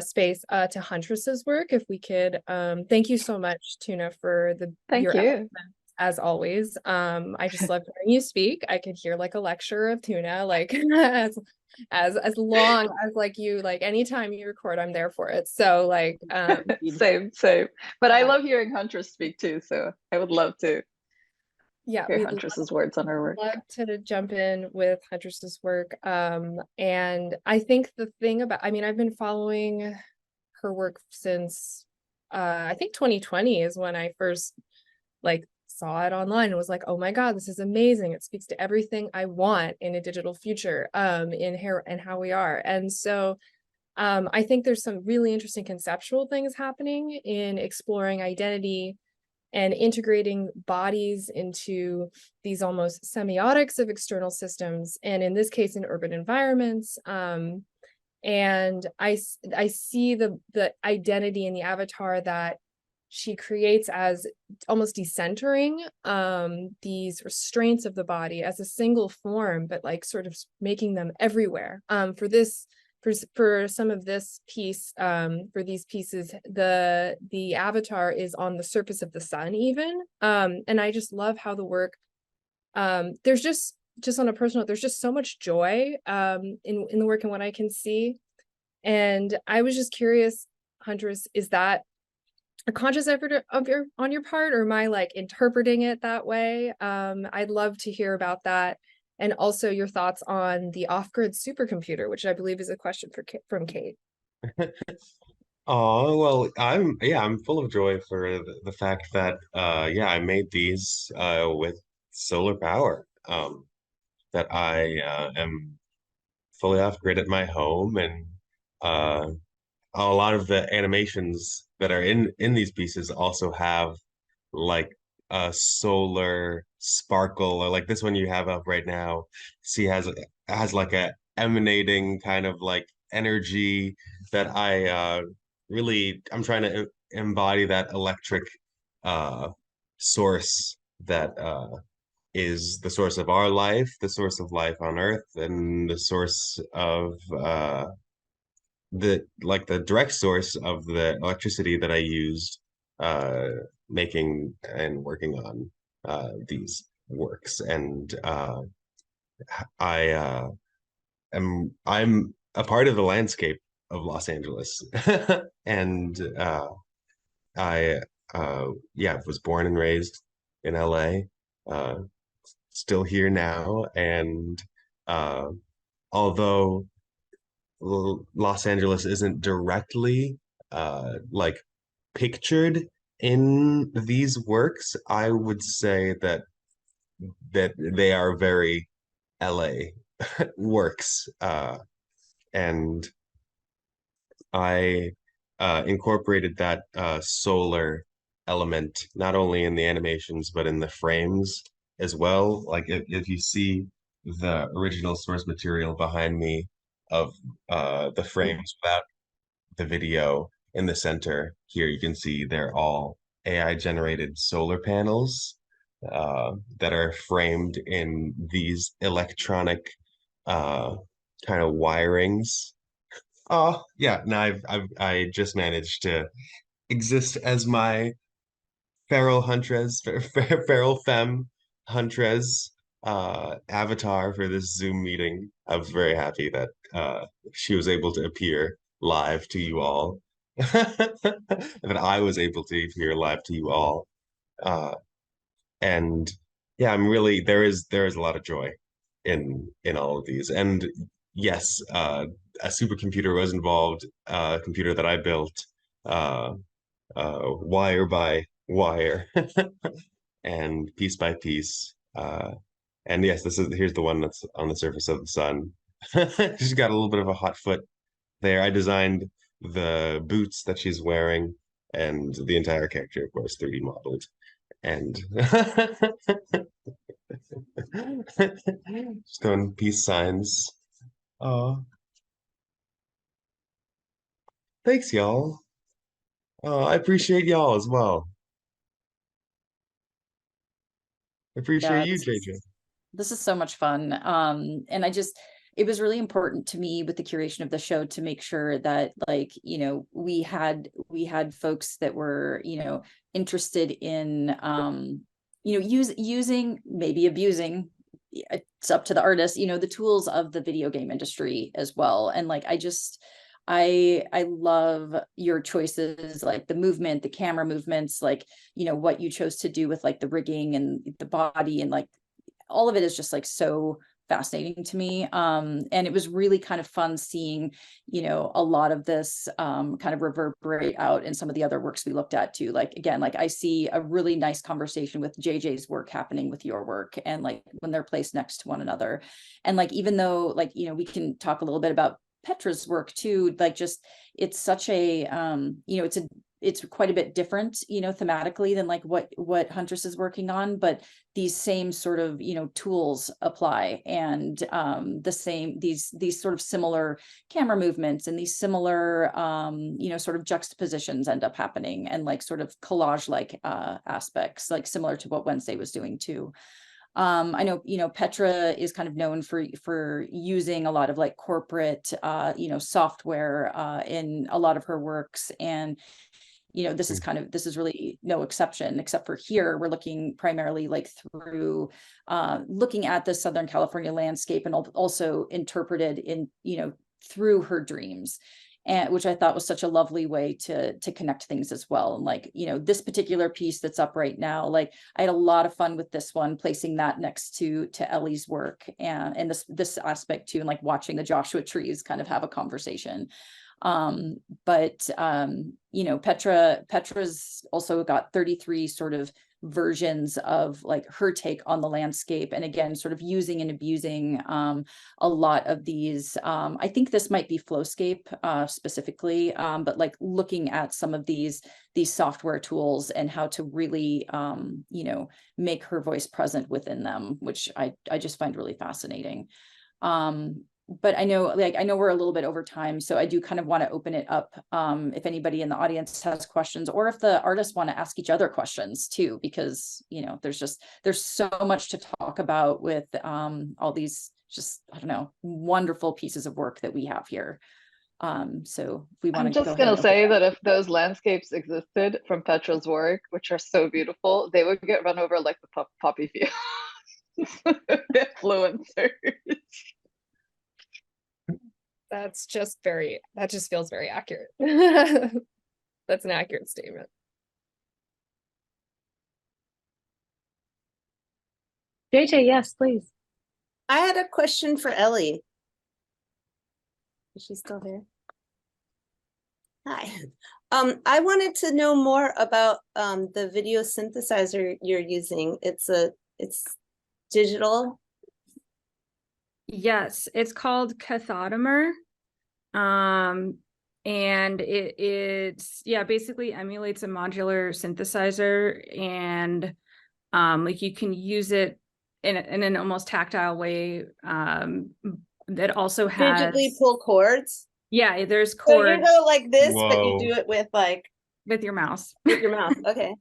space, to Huntress's work. If we could, thank you so much, Tuna, for your eloquence, as always. I just love hearing you speak. I could hear like a lecture of Tuna, like as long as like you, like anytime you record, I'm there for it. So like same. But I love hearing Huntress speak too, so I would love to hear Huntress's words on her work. Love to jump in with Huntress's work. And I think the thing about, I mean, I've been following her work since I think 2020 is when I first like saw it online and was like, oh my God, this is amazing. It speaks to everything I want in a digital future, in here and how we are. And so I think there's some really interesting conceptual things happening in exploring identity and integrating bodies into these almost semiotics of external systems, and in this case, in urban environments. And I see the identity in the avatar that she creates as almost decentering these restraints of the body as a single form, but like sort of making them everywhere. For this for some of this piece, for these pieces, the avatar is on the surface of the sun even. And I just love how the work, there's just on a personal note, there's just so much joy in the work and what I can see. And I was just curious, Huntress, is that a conscious effort on your part, or am I like interpreting it that way? I'd love to hear about that. And also your thoughts on the off-grid supercomputer, which I believe is a question from Kate. Oh, well, I'm full of joy for the fact that I made these with solar power. That I am fully off grid at my home, and a lot of the animations that are in these pieces also have like a solar sparkle, or like this one you have up right now. See, has like a emanating kind of like energy that I'm trying to embody that electric source that is the source of our life, the source of life on Earth, and the source of the direct source of the electricity that I used making and working on these works. And I'm a part of the landscape of Los Angeles. And I was born and raised in LA, still here now. And although Los Angeles isn't directly like pictured in these works, I would say that they are very LA works. And I incorporated that solar element not only in the animations but in the frames as well. Like if you see the original source material behind me of the frames without the video in the center here, you can see they're all AI generated solar panels that are framed in these electronic kind of wirings. Oh yeah, now I just managed to exist as my feral huntress, feral femme huntress avatar for this Zoom meeting. I was very happy that she was able to appear live to you all, that I was able to appear live to you all. And yeah, there is a lot of joy in all of these. And yes, a supercomputer was involved, a computer that I built wire by wire and piece by piece. And yes, here's the one that's on the surface of the sun. She's got a little bit of a hot foot there. I designed the boots that she's wearing, and the entire character, of course, 3D modeled. And just doing peace signs. Oh, thanks, y'all. I appreciate y'all as well. I appreciate you, JJ. This is so much fun. And it was really important to me with the curation of the show to make sure that, like, we had folks that were, interested in, using, maybe abusing, it's up to the artist, the tools of the video game industry as well. And like, I love your choices, like the movement, the camera movements, like, what you chose to do with like the rigging and the body, and like all of it is just like so fascinating to me. And it was really kind of fun seeing, a lot of this kind of reverberate out in some of the other works we looked at too. Like, again, like I see a really nice conversation with JJ's work happening with your work, and like when they're placed next to one another. And like, even though like, we can talk a little bit about Petra's work too, like just, it's such a, it's quite a bit different, thematically than like what Huntress is working on, but these same sort of, tools apply, and these sort of similar camera movements and these similar, sort of juxtapositions end up happening, and like sort of collage like aspects, like similar to what Wednesday was doing too. I know, Petra is kind of known for using a lot of like corporate, software in a lot of her works. And, this is really no exception, except for here, we're looking primarily like through looking at the Southern California landscape and also interpreted in, through her dreams. And which I thought was such a lovely way to connect things as well. And like, this particular piece that's up right now, like I had a lot of fun with this one, placing that next to Ellie's work and this aspect too, and like watching the Joshua trees kind of have a conversation. Petra's also got 33 sort of versions of like her take on the landscape, and again sort of using and abusing a lot of these. I think this might be Flowscape specifically, but like looking at some of these software tools and how to really make her voice present within them, which I just find really fascinating. But I know we're a little bit over time, so I do kind of want to open it up if anybody in the audience has questions, or if the artists want to ask each other questions too, because there's so much to talk about with all these just, I don't know, wonderful pieces of work that we have here. So if we want I'm just gonna say that if those landscapes existed from Petra's work, which are so beautiful, they would get run over like the poppy fields. The influencers. That just feels very accurate. That's an accurate statement. JJ, yes, please. I had a question for Ellie. Is she still there? Hi. I wanted to know more about the video synthesizer you're using. It's digital. Yes, it's called Cathotomer. And it's basically emulates a modular synthesizer, and like you can use it in an almost tactile way. That also has Digitally pull chords. Yeah, there's chords. So you go like this, Whoa. but you do it with your mouse. With your mouse. Okay.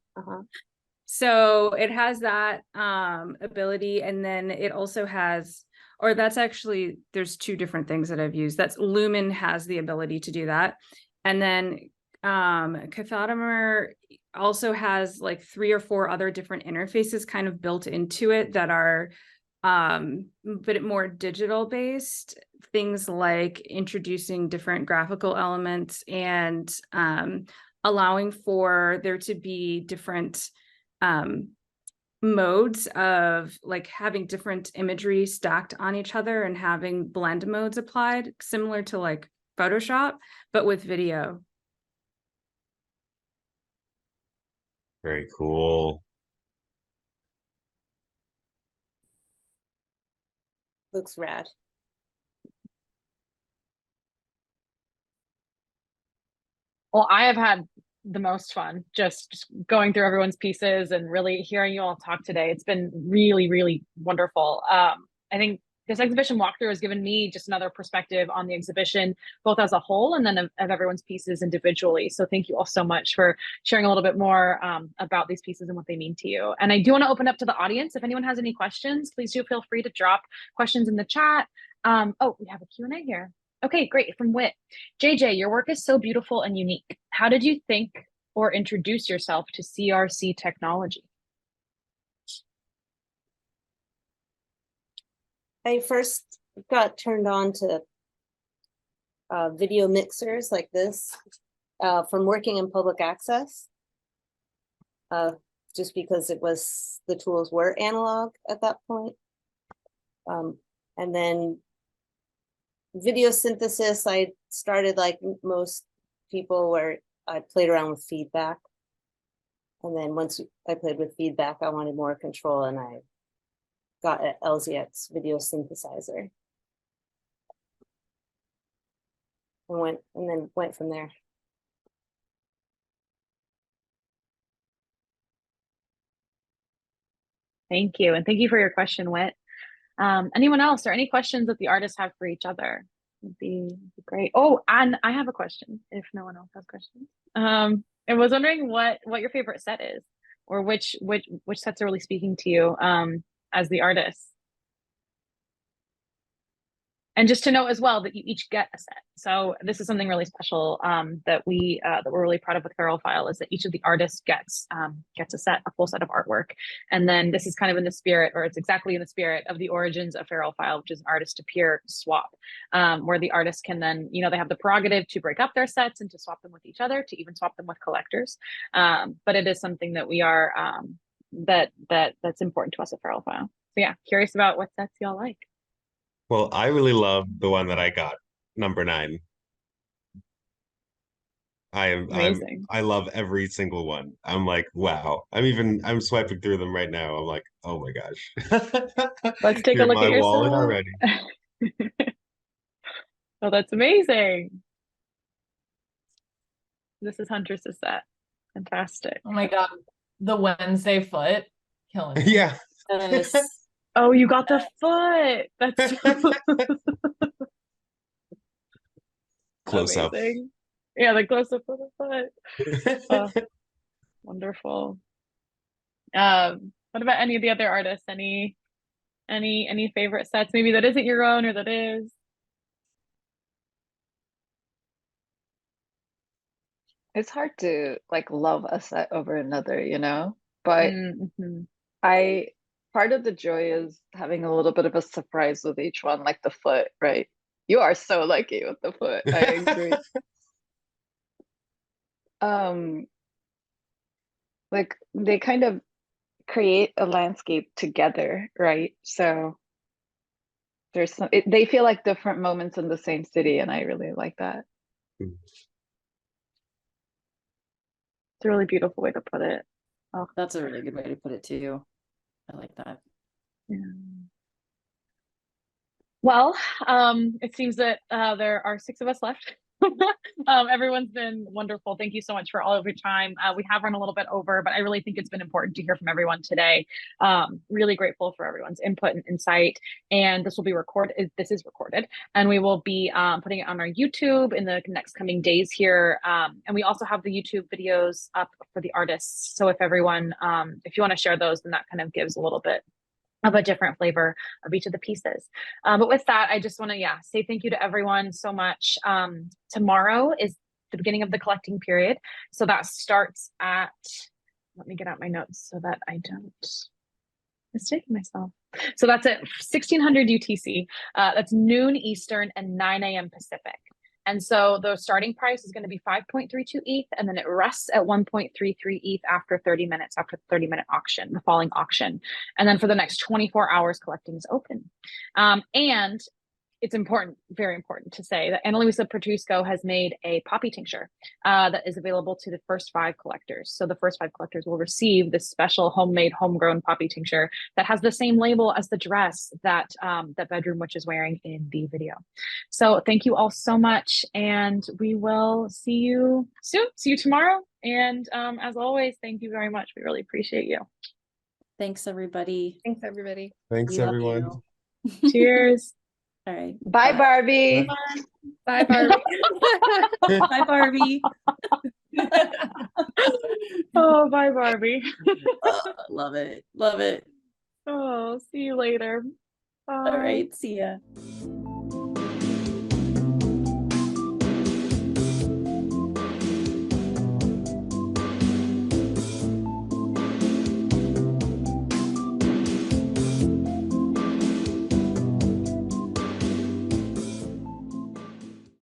So it has that ability, and then it also has, or that's actually, there's two different things that I've used. That's Lumen has the ability to do that. And then Cathotomer also has like 3 or 4 other different interfaces kind of built into it that are but more digital based, things like introducing different graphical elements and allowing for there to be different modes of like having different imagery stacked on each other and having blend modes applied, similar to like Photoshop, but with video. Very cool. Looks rad. Well, I have had the most fun just going through everyone's pieces and really hearing you all talk today. It's been really, really wonderful. I think this exhibition walkthrough has given me just another perspective on the exhibition, both as a whole and then of everyone's pieces individually. So thank you all so much for sharing a little bit more about these pieces and what they mean to you. And I do want to open up to the audience. If anyone has any questions, please do feel free to drop questions in the chat. Oh, we have a Q&A here. Okay, great. From Wit. JJ, your work is so beautiful and unique. How did you think or introduce yourself to CRC technology? I first got turned on to video mixers like this from working in public access, just because the tools were analog at that point. And then video synthesis, I started like most people where I played around with feedback. And then once I played with feedback, I wanted more control, and I got an LZX video synthesizer. And then went from there. Thank you. And thank you for your question, Wit. Anyone else or any questions that the artists have for each other would be great. Oh, and I have a question if no one else has questions. I was wondering what your favorite set is, or which sets are really speaking to you. as the artists. And just to note as well that you each get a set. So this is something really special that we're really proud of with Feral File, is that each of the artists gets a full set of artwork. And then this is kind of in the spirit, or it's exactly in the spirit of the origins of Feral File, which is an artist to peer swap, where the artists can then, they have the prerogative to break up their sets and to swap them with each other, to even swap them with collectors. But it is something that we are that's important to us at Feral File. So yeah, curious about what sets y'all like. Well, I really love the one that I got, number 9. I love every single one. I'm like, wow. I'm swiping through them right now. I'm like, oh my gosh. Let's take a look at your wallet set already. Oh, that's amazing. This is Huntress's set. Fantastic. Oh my God. The Wednesday foot. Killing me. Yeah. Yes. Oh, you got the foot. That's close amazing. up. Yeah, the close up of the foot. Oh, wonderful. What about any of the other artists? Any favorite sets? Maybe that isn't your own, or that is? It's hard to like love a set over another, but part of the joy is having a little bit of a surprise with each one, like the foot, right? You are so lucky with the foot. I agree. Like they kind of create a landscape together, right? So there's they feel like different moments in the same city, and I really like that. It's a really beautiful way to put it. Oh, that's a really good way to put it too. I like that. Yeah. Well, it seems that there are 6 of us left. Everyone's been wonderful. Thank you so much for all of your time. We have run a little bit over, but I really think it's been important to hear from everyone today. Really grateful for everyone's input and insight. And this will be recorded. This is recorded, and we will be putting it on our YouTube in the next coming days here. And we also have the YouTube videos up for the artists. So if everyone, if you want to share those, then that kind of gives a little bit of a different flavor of each of the pieces. But with that, I just want to, say thank you to everyone so much. Tomorrow is the beginning of the collecting period. So that starts at, let me get out my notes so that I don't mistake myself. So that's at 1600 UTC. That's noon Eastern and 9 a.m. Pacific. And so the starting price is going to be 5.32 ETH, and then it rests at 1.33 ETH after 30 minutes, after the 30-minute auction, the falling auction. And then for the next 24 hours, collecting is open. And it's important, very important to say that Luisa Petrisko has made a poppy tincture that is available to the first 5 collectors. So the first 5 collectors will receive this special homemade, homegrown poppy tincture that has the same label as the dress that that Bedroom Witch is wearing in the video. So thank you all so much, and we will see you soon. See you tomorrow. And as always, thank you very much. We really appreciate you. Thanks, everybody. Thanks, everybody. Thanks, We love everyone. you. Cheers. All right. Bye, Barbie. Bye, Barbie. Bye, Barbie. Oh, bye, Barbie. Love it. Love it. Oh, see you later. Bye. All right. See ya.